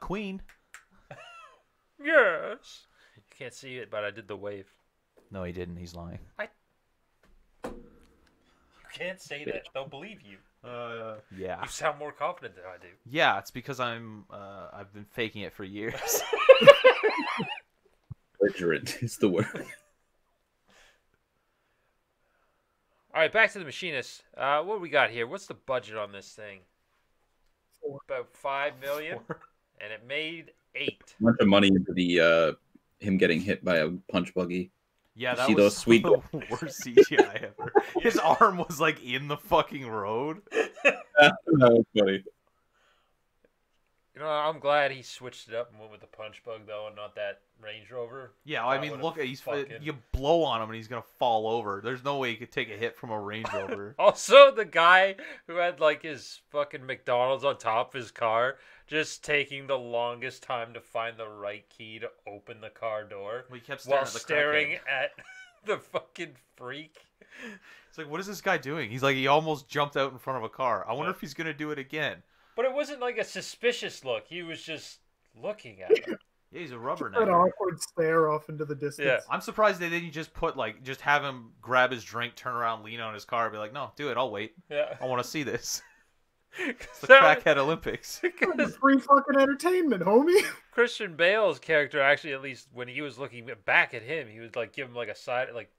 Queen. Yes. You can't see it, but I did the wave. No, he didn't. He's lying. You can't say that. They'll believe you. Yeah. You sound more confident than I do. Yeah, it's because I've been faking it for years. Belligerent is the word. All right, back to the Machinist. What do we got here? What's the budget on this thing? About $5 million, and it made $8. A bunch of money into the him getting hit by a punch buggy. Yeah, that See was those sweet- the worst CGI ever. His arm was like in the fucking road. That was funny. You know, I'm glad he switched it up and went with the punch bug though, and not that Range Rover. Yeah, I That mean, would've look, he's fucking- you blow on him and he's gonna fall over. There's no way he could take a hit from a Range Rover. Also, the guy who had like his fucking McDonald's on top of his car, just taking the longest time to find the right key to open the car door Well, he kept staring while at the staring crackhead. at the fucking freak. It's like, what is this guy doing? He's like, he almost jumped out in front of a car. I wonder Yeah. if he's gonna do it again. But it wasn't like a suspicious look. He was just looking at him. Yeah, he's a rubber That now. awkward stare off into the distance. Yeah. I'm surprised they didn't just just have him grab his drink, turn around, lean on his car, and be like, no, do it, I'll wait. Yeah. I want to see this. It's the So- crackhead Olympics. because Free fucking entertainment, homie. Christian Bale's character actually, at least when he was looking back at him, he would like give him like a side, like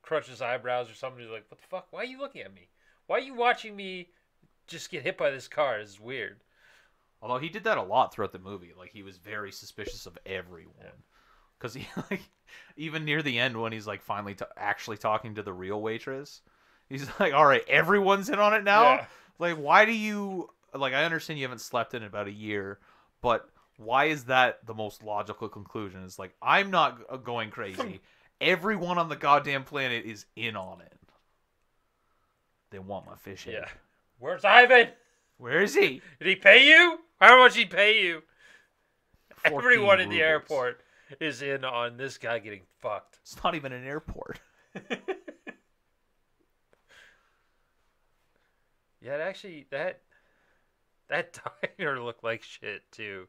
crunch his eyebrows or something. He's like, "What the fuck? Why are you looking at me? Why are you watching me just get hit by this car? This is weird." Although he did that a lot throughout the movie. Like, he was very suspicious of everyone. Yeah. Because he, like, even near the end when he's, like, finally actually talking to the real waitress, he's like, all right, everyone's in on it now? Yeah. Like, why do you... Like, I understand you haven't slept in about a year, but why is that the most logical conclusion? It's like, I'm not going crazy. Everyone on the goddamn planet is in on it. They want my fish head. Yeah. Where's Ivan? Where is he? Did he pay you? How much did he pay you? 14 Everyone in the rubles. airport is in on this guy getting fucked. It's not even an airport. Yeah, actually, that diner looked like shit too.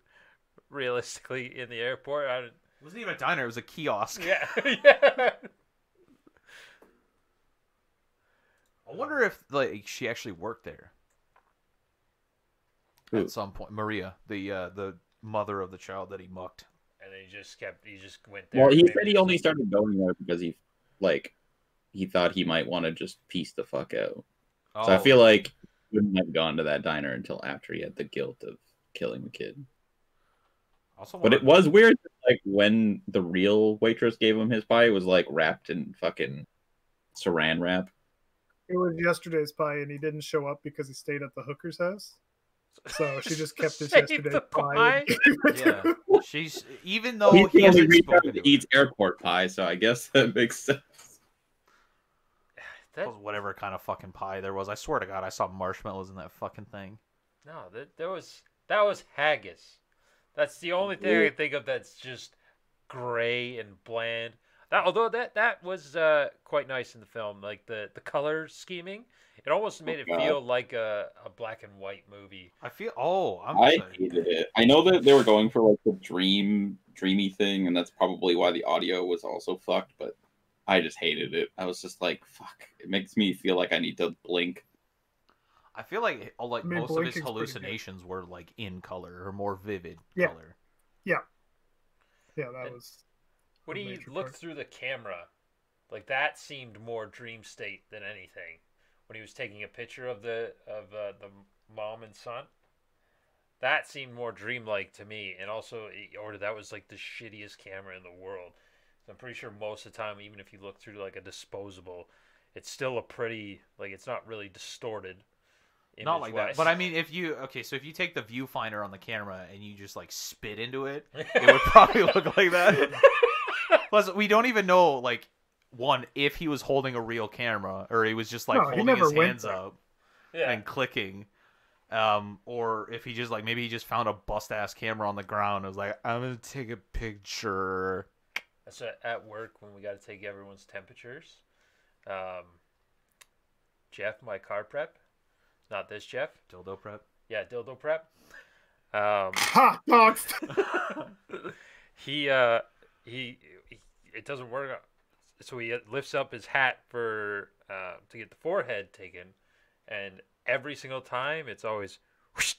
Realistically, in the airport, It wasn't even a diner, it was a kiosk. yeah, yeah. I wonder if like she actually worked there. Who? At some point. Maria, the mother of the child that he mucked. And then he just went there. Well, he maybe said he just- only started going there because he thought he might want to just piece the fuck out. Oh, So I feel like he wouldn't have gone to that diner until after he had the guilt of killing the kid. also But it was weird that, like when the real waitress gave him his pie, it was like wrapped in fucking saran wrap. It was yesterday's pie, and he didn't show up because he stayed at the hooker's house. So she just kept his Save yesterday's the pie. pie. Yeah, she's even though He he can only hasn't reach out spoken to to eat her. airport pie, so I guess that makes sense. Whatever kind of fucking pie there was. I swear to God, I saw marshmallows in that fucking thing. No, that was haggis. That's the only thing I can think of that's just gray and bland. Although that was quite nice in the film, like the color scheming, it almost made it God. feel like a black and white movie. I feel. Oh, I hated it. I know that they were going for like the dreamy thing, and that's probably why the audio was also fucked, but I just hated it. I was just like, fuck. It makes me feel like I need to blink. I feel like I mean, most of his blinking's pretty good. hallucinations were like in color or more vivid Yeah. color. Yeah, that And was. When a he major looked part. through the camera, like that seemed more dream state than anything. When he was taking a picture of the mom and son, that seemed more dreamlike to me. And also, or that was like the shittiest camera in the world. So I'm pretty sure most of the time, even if you look through like a disposable, it's still a pretty like it's not really distorted. Not like that. image-wise. But I mean, if you take the viewfinder on the camera and you just like spit into it, it would probably look like that. Plus, we don't even know like if he was holding a real camera or he was just like No, he holding never his went hands there. up yeah. and clicking. Or if he just like maybe he just found a bust ass camera on the ground and was like, I'm gonna take a picture. That's at work when we got to take everyone's temperatures. Jeff, my car prep, not this Jeff. Dildo prep. Yeah, dildo prep. Ha! Doxed! He it doesn't work. So he lifts up his hat for to get the forehead taken, and every single time it's always whoosh,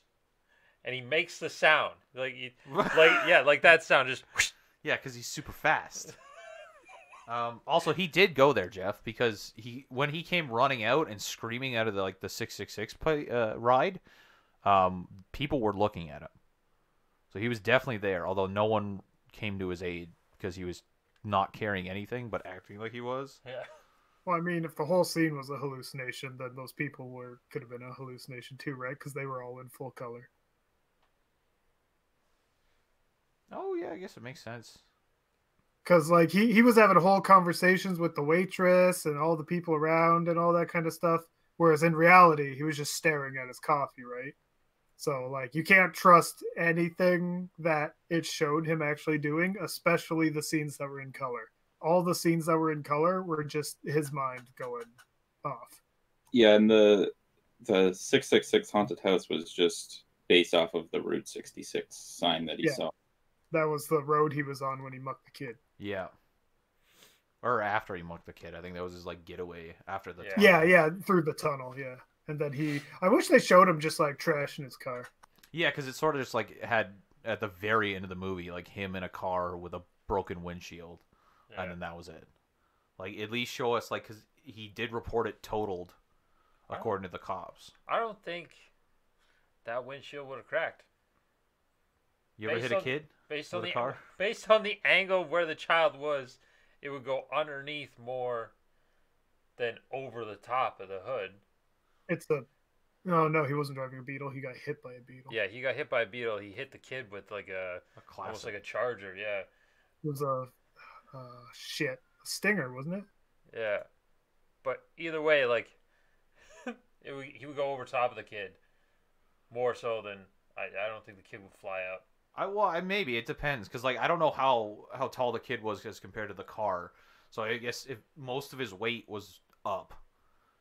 and he makes the sound like like that sound just whoosh. Yeah, because he's super fast. Also, he did go there, Jeff, because when he came running out and screaming out of the 666 ride, people were looking at him. So he was definitely there, although no one came to his aid because he was not carrying anything but acting like he was. Yeah. Well, I mean, if the whole scene was a hallucination, then those people could have been a hallucination too, right? Because they were all in full color. Oh yeah, I guess it makes sense. Because like he was having whole conversations with the waitress and all the people around and all that kind of stuff, whereas in reality he was just staring at his coffee, right? So like you can't trust anything that it showed him actually doing, especially the scenes that were in color. All the scenes that were in color were just his mind going off. Yeah, and the 666 haunted house was just based off of the Route 66 sign that he Yeah. saw. That was the road he was on when he mucked the kid. Yeah. Or after he mucked the kid. I think that was his like getaway after the Yeah. Yeah, through the tunnel, yeah. And then I wish they showed him just like trashing his car. Yeah, because it sort of just like had at the very end of the movie like him in a car with a broken windshield, Yeah. and then that was it. Like at least show us like because he did report it totaled, according to the cops. I don't think that windshield would have cracked. You ever Based hit a on- kid Based on with the a car? based on the angle of where the child was, it would go underneath more than over the top of the hood. No, he wasn't driving a Beetle. He got hit by a Beetle. Yeah, he got hit by a beetle. He hit the kid with like A almost classic. like a charger. Yeah, It was a Stinger, wasn't it? yeah. But either way, like he would go over top of the kid more so than I don't think the kid would fly out. Maybe it depends because like I don't know how tall the kid was as compared to the car. So I guess if most of his weight was up,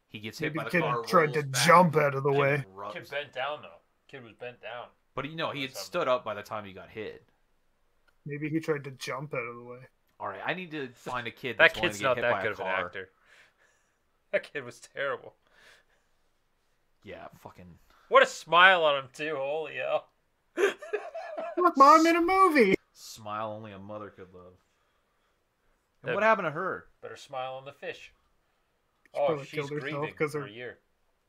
he gets hit Maybe by the the kid car. tried to rolls back, jump out of the kid way. erupts. Kid bent down though. Kid was bent down. But he had Something. stood up by the time he got hit. Maybe he tried to jump out of the way. All right, I need to find a kid That that's willing kid's to get not hit that by good a of an car. actor. That kid was terrible. Yeah, fucking. What a smile on him too. Holy hell. Look, Mom, I'm in a movie. Smile only a mother could love. And That- what happened to her? Better smile on the fish. She Oh, probably she's killed herself grieving 'cause for her- a year.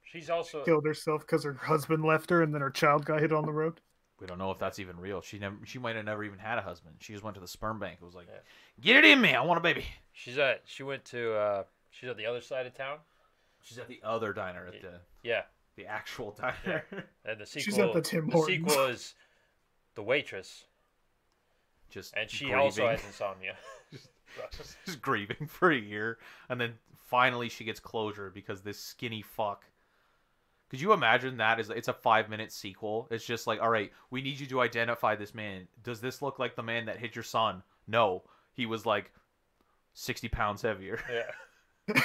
She's also Killed herself because her husband left her, and then her child got hit on the road. We don't know if that's even real. She might have never even had a husband. She just went to the sperm bank. It was like, Yeah. get it in me. I want a baby. She's at the other side of town. She's at the other diner at Yeah. the actual diner. And the sequel. She's at the Tim Hortons. sequel is the waitress, Just and she grieving. also has insomnia. just grieving for a year, and then finally she gets closure because this skinny fuck. Could you imagine that? It's a 5-minute sequel. It's just like, all right, we need you to identify this man. Does this look like the man that hit your son? No, he was like 60 pounds heavier. Yeah.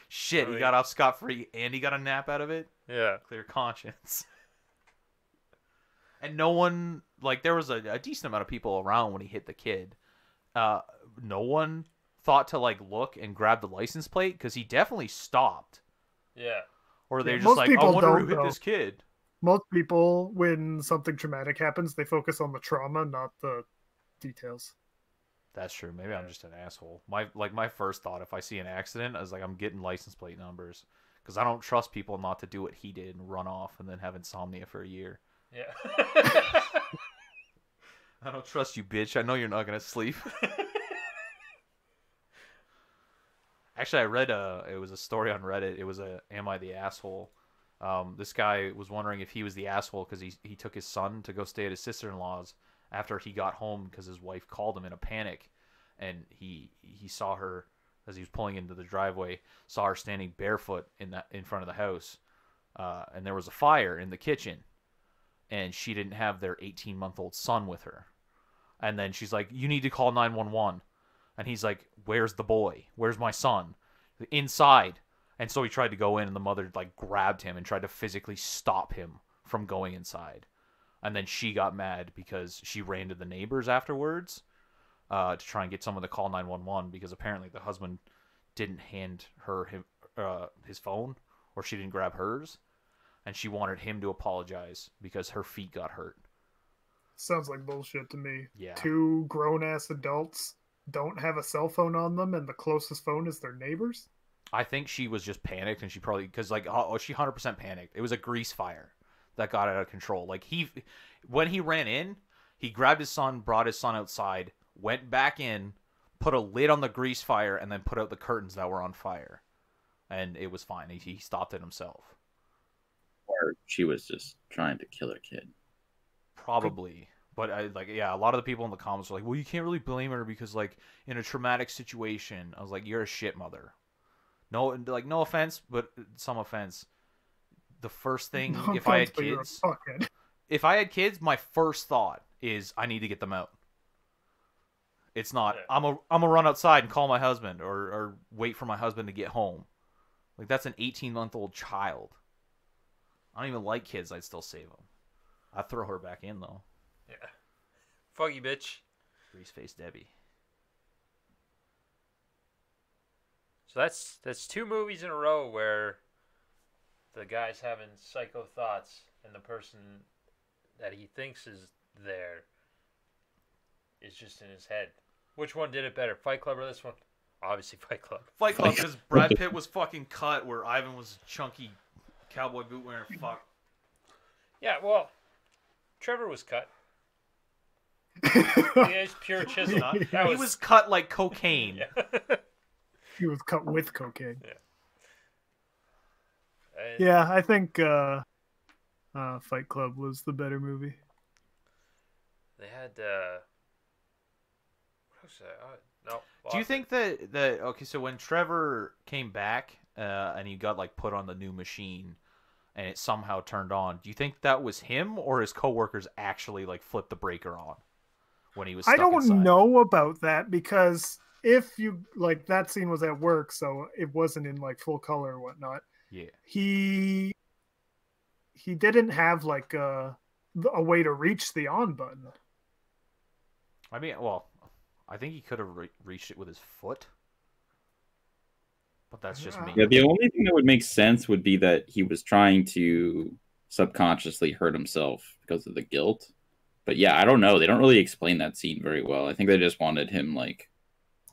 Shit, he got off scot-free and he got a nap out of it. Yeah. Clear conscience. And no one, like, there was a decent amount of people around when he hit the kid. No one thought to, like, look and grab the license plate because he definitely stopped. Yeah. Or they're Yeah, just most like, I people wonder who don't, hit though. this kid. Most people, when something traumatic happens, they focus on the trauma, not the details. That's true. Maybe I'm just an asshole. My first thought, if I see an accident, is like, I'm getting license plate numbers. Because I don't trust people not to do what he did and run off and then have insomnia for a year. Yeah. I don't trust you, bitch. I know you're not going to sleep. Actually, I read it was a story on Reddit. It was Am I the Asshole? This guy was wondering if he was the asshole because he took his son to go stay at his sister-in-law's after he got home because his wife called him in a panic, and he saw her as he was pulling into the driveway, saw her standing barefoot in front of the house, and there was a fire in the kitchen, and she didn't have their 18-month-old son with her, and then she's like, "You need to call 911," and he's like, "Where's the boy? Where's my son?" Inside. And so he tried to go in, and the mother like grabbed him and tried to physically stop him from going inside. And then she got mad because she ran to the neighbors afterwards to try and get someone to call 911 because apparently the husband didn't hand her his phone, or she didn't grab hers, and she wanted him to apologize because her feet got hurt. Sounds like bullshit to me. Yeah. 2 grown-ass adults don't have a cell phone on them, and the closest phone is their neighbor's? I think she was just panicked, and she probably, because like, she 100% panicked. It was a grease fire that got out of control. Like, when he ran in, he grabbed his son, brought his son outside, went back in, put a lid on the grease fire, and then put out the curtains that were on fire. And it was fine. He stopped it himself. Or she was just trying to kill her kid. Probably. But a lot of the people in the comments were like, well, you can't really blame her because, like, in a traumatic situation. I was like, you're a shit mother. No, like, no offense, but some offense. The first thing, No if I offense, had but you're a kids, fuckhead. if I had kids, my first thought is I need to get them out. It's not, Yeah. I'm a run outside and call my husband or wait for my husband to get home. Like, that's an 18-month-old child. I don't even like kids. I'd still save them. I'd throw her back in, though. Yeah. Fuck you, bitch. Grease-faced Debbie. So that's 2 movies in a row where the guy's having psycho thoughts and the person that he thinks is there is just in his head. Which one did it better, Fight Club or this one? Obviously Fight Club. Fight Club, because Brad Pitt was fucking cut where Ivan was chunky cowboy boot wearing fuck. Yeah, well, Trevor was cut. He is pure chisel. That He was cut like cocaine. Yeah. He was cut with cocaine. And Yeah, I think Fight Club was the better movie. They had what was that? No. Do you lost think that okay, so when Trevor came back and he got like put on the new machine and it somehow turned on, do you think that was him or his coworkers actually like flipped the breaker on when he was stuck I don't inside? know about that because if you like that scene was at work, so it wasn't in like full color or whatnot. Yeah. He didn't have like a way to reach the on button. I mean, well, I think he could have reached it with his foot. But that's just me. Yeah, the only thing that would make sense would be that he was trying to subconsciously hurt himself because of the guilt. But yeah, I don't know. They don't really explain that scene very well. I think they just wanted him like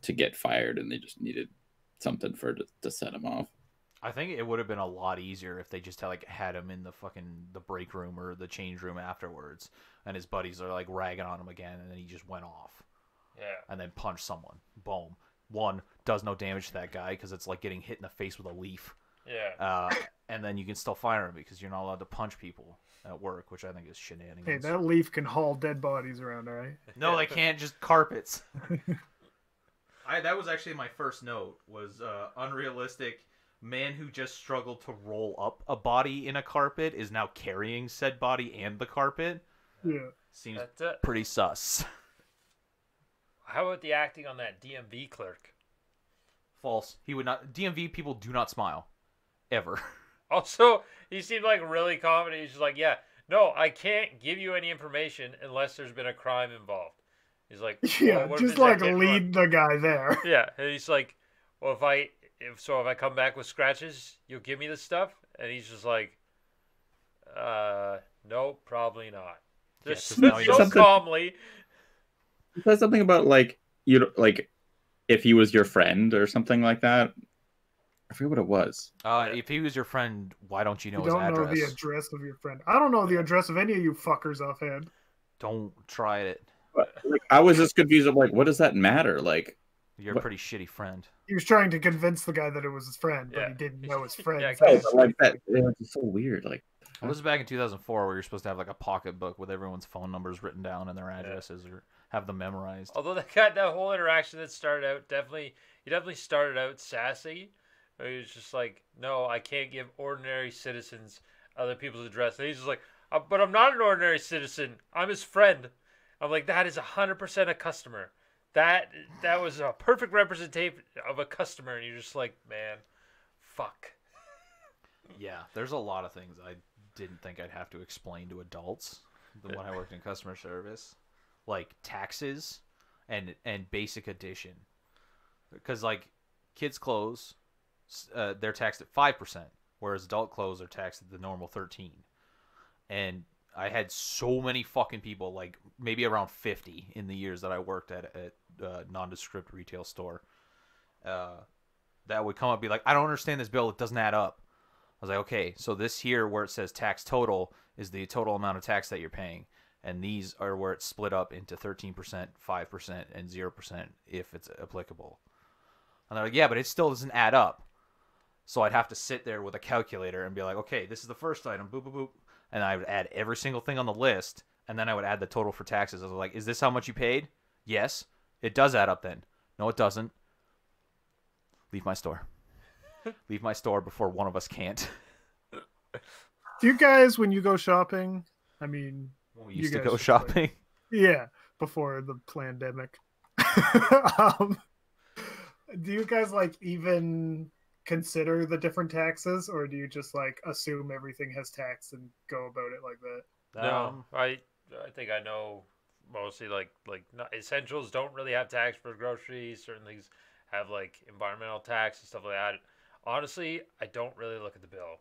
to get fired, and they just needed something to set him off. I think it would have been a lot easier if they just had him in the break room or the change room afterwards, and his buddies are like ragging on him again, and then he just went off. Yeah. And then punched someone. Boom. One does no damage to that guy because it's like getting hit in the face with a leaf. Yeah. And then you can still fire him because you're not allowed to punch people at work, which I think is shenanigans. Hey, that leaf can haul dead bodies around, all right? No, they can't. Just carpets. That was actually my first note. Was unrealistic. Man who just struggled to roll up a body in a carpet is now carrying said body and the carpet. Yeah. Seems That's it. pretty sus. How about the acting on that DMV clerk? False. He would not. DMV people do not smile, ever. Also, he seemed like really confident. He's just like, yeah, no, I can't give you any information unless there's been a crime involved. He's like, Yeah, well, what if just it's a like hit and lead run? the guy there. Yeah, and he's like, well, if I come back with scratches, you'll give me the stuff? And he's just like, no, probably not. Yeah, Just 'cause now he so knows. calmly. It says something about like if he was your friend or something like that. I forget what it was. If he was your friend, why don't you know You his don't know address? the address of your friend. I don't know the address of any of you fuckers offhand. Don't try it. But, like, I was just confused. I'm like, what does that matter? Like, You're a What? pretty shitty friend. He was trying to convince the guy that it was his friend, but Yeah. he didn't know his friend. Yeah, oh, but, like that. It's so weird. Like, Well, this is back in 2004 where you're supposed to have like a pocketbook with everyone's phone numbers written down and their addresses or have them memorized. Although that whole interaction that started out he definitely started out sassy. He was just like, no, I can't give ordinary citizens other people's address. And he's just like, but I'm not an ordinary citizen. I'm his friend. I'm like, that is 100% a customer. That was a perfect representation of a customer. And you're just like, man, fuck. Yeah, there's a lot of things I didn't think I'd have to explain to adults when I worked in customer service, like taxes and basic addition, because like kids' clothes, they're taxed at 5%, whereas adult clothes are taxed at the normal 13%. And I had so many fucking people, like maybe around 50 in the years that I worked at a nondescript retail store, that would come up and be like, I don't understand this bill. It doesn't add up. I was like, okay, so this here where it says tax total is the total amount of tax that you're paying. And these are where it's split up into 13%, 5%, and 0% if it's applicable. And they're like, yeah, but it still doesn't add up. So I'd have to sit there with a calculator and be like, okay, this is the first item, boop, boop, boop. And I would add every single thing on the list, and then I would add the total for taxes. I was like, is this how much you paid? Yes. It does add up then. No, it doesn't. Leave my store. Leave my store before one of us can't. Do you guys, when you go shopping, I mean, When we You used to guys go should play. shopping. yeah, before the pandemic, do you guys like even consider the different taxes, or do you just like assume everything has tax and go about it like that? No, I think I know mostly like not, essentials don't really have tax for groceries. Certain things have like environmental tax and stuff like that. Honestly, I don't really look at the bill.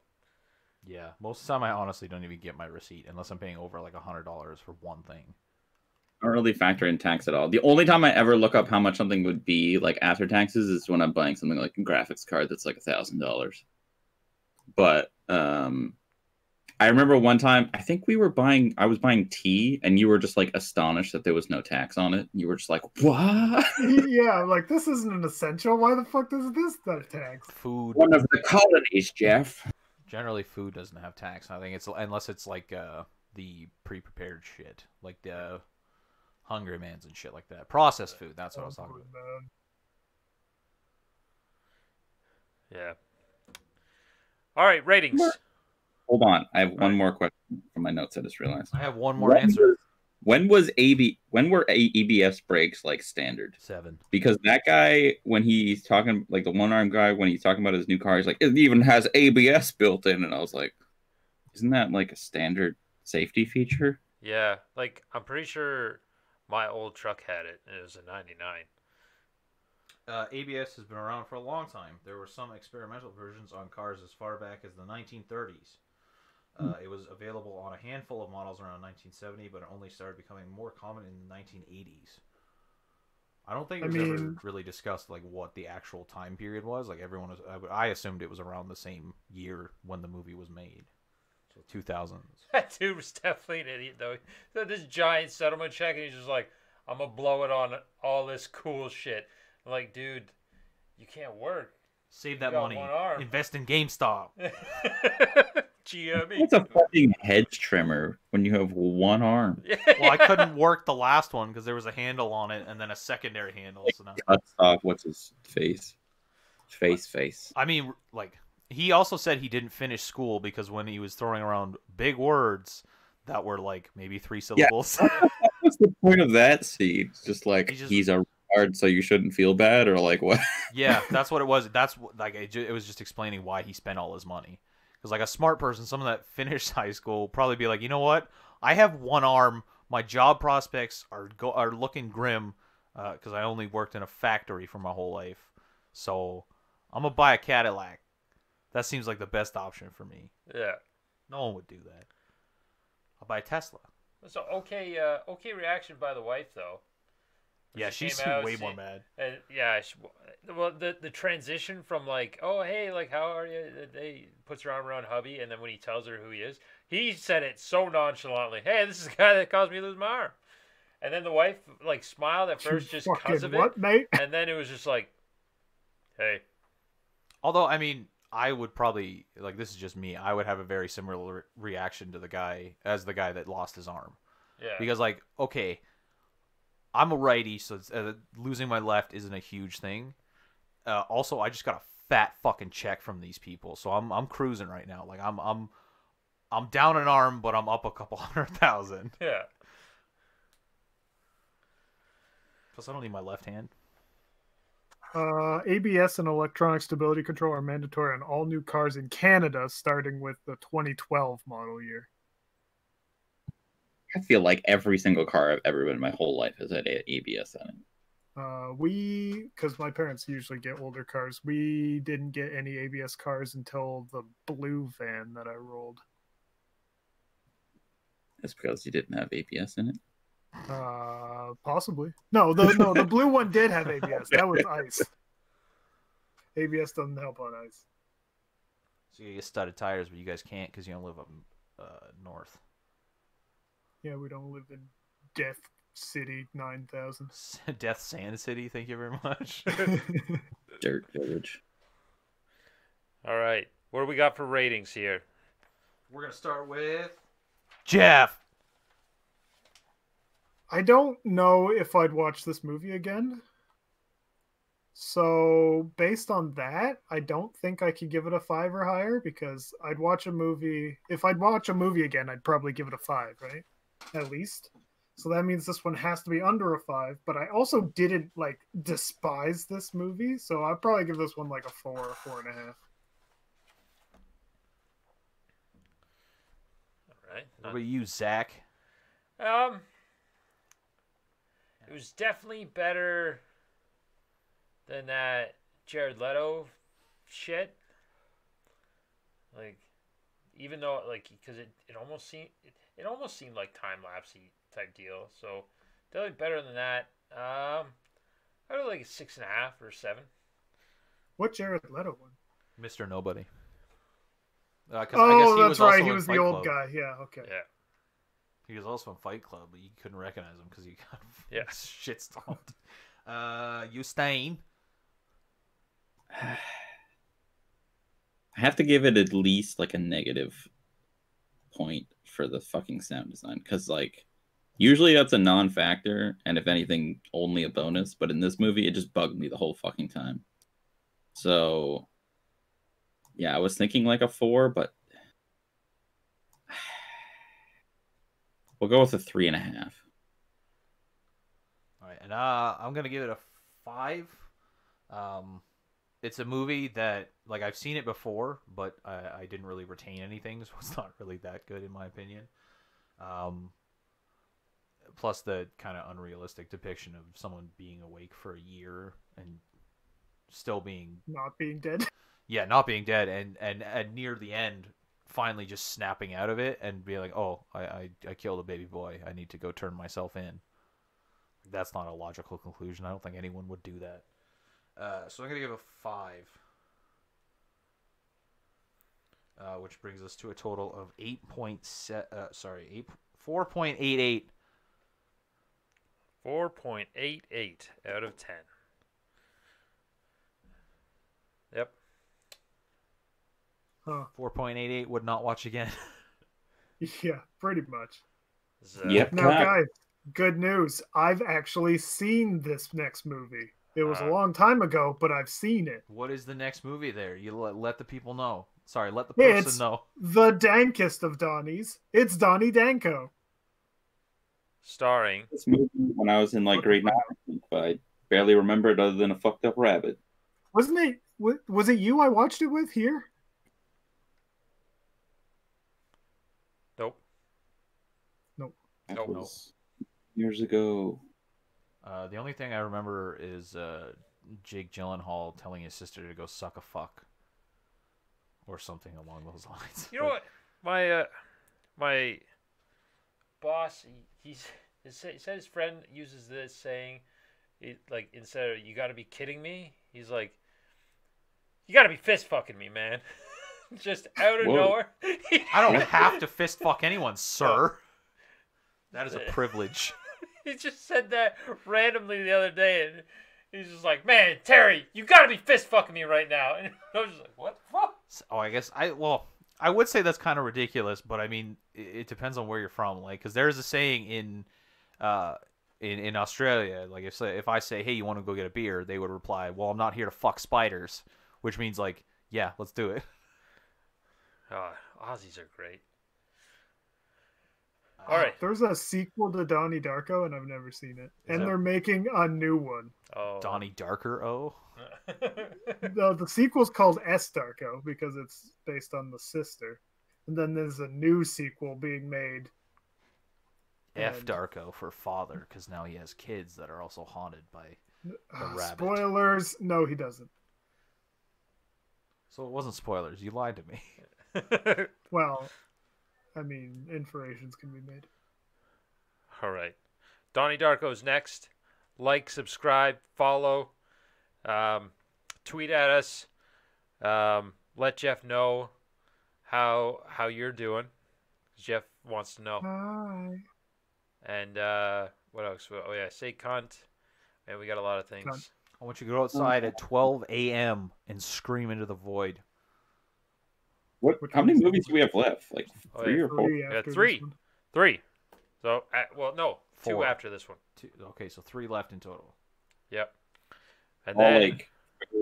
Yeah, most of the time I honestly don't even get my receipt unless I'm paying over like $100 for one thing. I don't really factor in tax at all. The only time I ever look up how much something would be like after taxes is when I'm buying something like a graphics card that's like $1,000. But I remember one time I was buying tea, and you were just like astonished that there was no tax on it. You were just like, what? Yeah, like this isn't an essential. Why the fuck does this have tax? Food, One of the colonies, Jeff. generally food doesn't have tax. I think it's unless it's like the pre-prepared shit, like the Hungry Man's and shit like that. Processed food, that's what I was talking about. Yeah. All right, ratings. Hold on, I have one more question from my notes. I just realized. I have one more answer. When were EBS brakes like standard? 7. Because that guy, when he's talking, like the one-armed guy, when he's talking about his new car, he's like, it even has ABS built in. And I was like, isn't that like a standard safety feature? Yeah, like I'm pretty sure my old truck had it, and it was a '99. ABS has been around for a long time. There were some experimental versions on cars as far back as the 1930s. It was available on a handful of models around 1970, but it only started becoming more common in the 1980s. I don't think I it was ever mean- really discussed like what the actual time period was. Like everyone was, I assumed it was around the same year when the movie was made, so 2000s. That dude was definitely an idiot, though. So this giant settlement check, and he's just like, I'm gonna blow it on all this cool shit. I'm like, dude, you can't work. Save that got money. one arm. Invest in GameStop. GME. What's a fucking hedge trimmer when you have one arm? Well, I couldn't work the last one because there was a handle on it and then a secondary handle. So now, Cuts off what's his face? Face. I mean, like he also said he didn't finish school because when he was throwing around big words that were like maybe 3 syllables. What's the point of that scene? It's just like He just- he's a retard, so you shouldn't feel bad, or like what? Yeah, that's what it was. That's like it was just explaining why he spent all his money. Because like a smart person, someone that finished high school, will probably be like, you know what? I have one arm. My job prospects are looking grim because I only worked in a factory for my whole life. So I'm gonna buy a Cadillac. That seems like the best option for me. Yeah. No one would do that. I'll buy a Tesla. So okay reaction by the wife though. Yeah, She she's came out, way she- more mad. And yeah, well, the transition from like, oh hey, like how are you? They puts her arm around hubby, and then when he tells her who he is, he said it so nonchalantly. Hey, this is the guy that caused me to lose my arm. And then the wife like smiled at first just because Fucking of it, what, mate? and then it was just like, hey, Although, I mean, I would probably like this is just me. I would have a very similar reaction to the guy that lost his arm. yeah, Because like, okay, I'm a righty, so losing my left isn't a huge thing. Also, I just got a fat fucking check from these people, so I'm cruising right now. Like I'm down an arm, but I'm up a couple $100,000. yeah. Plus, I don't need my left hand. ABS and electronic stability control are mandatory on all new cars in Canada, starting with the 2012 model year. I feel like every single car I've ever been in my whole life has had ABS on it. Because my parents usually get older cars, we didn't get any ABS cars until the blue van that I rolled. That's because you didn't have ABS in it. Possibly. No, the blue one did have ABS. That was ice. ABS doesn't help on ice. So you get studded tires, but you guys can't because you don't live up north. Yeah, we don't live in Death City 9000. Death Sand City. Thank you very much. Dirt Village. All right, what do we got for ratings here? We're gonna start with Jeff. I don't know if I'd watch this movie again. So, based on that, I don't think I could give it a 5 or higher because I'd watch a movie. If I'd watch a movie again, I'd probably give it a 5, right? At least. So that means this one has to be under a 5. But I also didn't like despise this movie, so I'd probably give this one like a 4 or 4.5. All right. What about you, Zach? It was definitely better than that Jared Leto shit. Like, even though like because it almost seemed like time lapsey type deal. So definitely better than that. I would like a 6.5 or 7. What Jared Leto one? Mr. Nobody. 'Cause I guess Oh, he that's was also right. He in was the Fight old Club. guy. Yeah, okay. Yeah. He was also in Fight Club, but you couldn't recognize him because he got Yeah. shit stomped. Stain. I have to give it at least like a negative point for the fucking sound design because like usually that's a non-factor and if anything only a bonus, but in this movie it just bugged me the whole fucking time. So yeah, I was thinking like a 4, but we'll go with a 3.5. All right, and I'm gonna give it a 5. It's a movie that like I've seen it before, but I didn't really retain anything, so it's not really that good in my opinion. Plus the kind of unrealistic depiction of someone being awake for a year and still being Not being dead. not being dead, and near the end finally just snapping out of it and be like, oh, I killed a baby boy, I need to go turn myself in. that's not a logical conclusion. I don't think anyone would do that. So I'm gonna give a 5. Which brings us to a total of 4.88. 4.88 out of 10. Yep. Huh. 4.88 would not watch again. Yeah, pretty much. Yep. Now, guys, good news. I've actually seen this next movie. It was a long time ago, but I've seen it. What is the next movie there? You let the people know. Sorry, let the It's person know. the dankest of Donnies. It's Donnie Danko. Starring. This movie when I was in like grade 9, I think, but I barely remember it other than a fucked up rabbit. Wasn't it? Was it you I watched it with here? Nope. That was years ago. The only thing I remember is Jake Gyllenhaal telling his sister to go suck a fuck, or something along those lines. You know what? My boss, he said his friend uses this saying, like, instead of "you got to be kidding me," he's like, "You got to be fist fucking me, man." Just out of nowhere. I don't have to fist fuck anyone, sir. That is a privilege. He just said that randomly the other day, and he's just like, "Man, Terry, you got to be fist fucking me right now." And I was just like, "What the fuck?" Oh, I guess I would say that's kind of ridiculous, but I mean, it depends on where you're from. Like, because there's a saying in Australia, like if I say, "Hey, you want to go get a beer?" they would reply, "Well, I'm not here to fuck spiders," which means like, yeah, let's do it. Aussies are great. All right. There's a sequel to Donnie Darko, and I've never seen it. And they're making a new one. Oh. Donnie Darker, oh. The sequel's called S Darko because it's based on the sister. And then there's a new sequel being made. F Darko for father, because now he has kids that are also haunted by the rabbit. Spoilers. No, he doesn't. So it wasn't spoilers. You lied to me. Well, I mean, inferences can be made. All right. Donnie Darko's next. Like, subscribe, follow, tweet at us. Let Jeff know how you're doing. Jeff wants to know. Hi. And what else? Oh yeah, say cunt. And we got a lot of things. Cunt. I want you to go outside at 12 a.m. and scream into the void. How many movies do we have left? Like 3 or 4? Yeah, 3. 3. So, well, no, 2 4. after this one. 2. Okay, so 3 left in total. Yep. And All then, like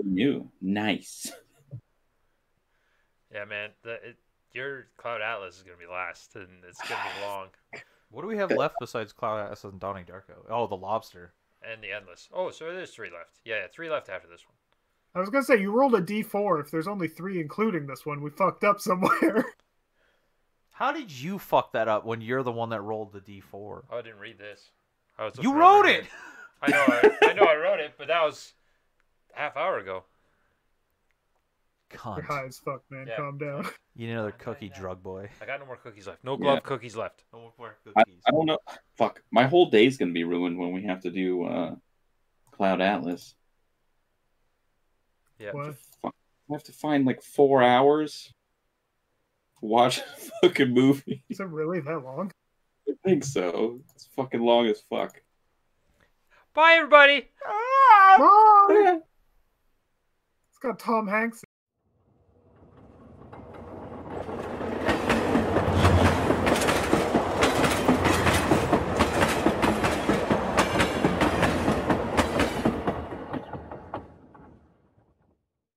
new. Nice. yeah, man, your Cloud Atlas is gonna be last, and it's gonna be long. What do we have left besides Cloud Atlas and Donnie Darko? Oh, the Lobster. And the Endless. Oh, so there's 3 left. Yeah, 3 left after this one. I was gonna say you rolled a D4. If there's only 3 including this one, we fucked up somewhere. How did you fuck that up when you're the one that rolled the D4? Oh, I didn't read this. You wrote it! I know I wrote it, but that was a half hour ago. You're Cunt. high as fuck, man. Yeah. Calm down. You need another cookie, drug boy. I got no more cookies left. No glove cookies left. No more I cookies. don't know. Fuck. My whole day's going to be ruined when we have to do Cloud Atlas. Yeah. What? I have to find like 4 hours to watch a fucking movie. Is it really that long? I think so. It's fucking long as fuck. Bye, everybody. Bye! Yeah. It's got Tom Hanks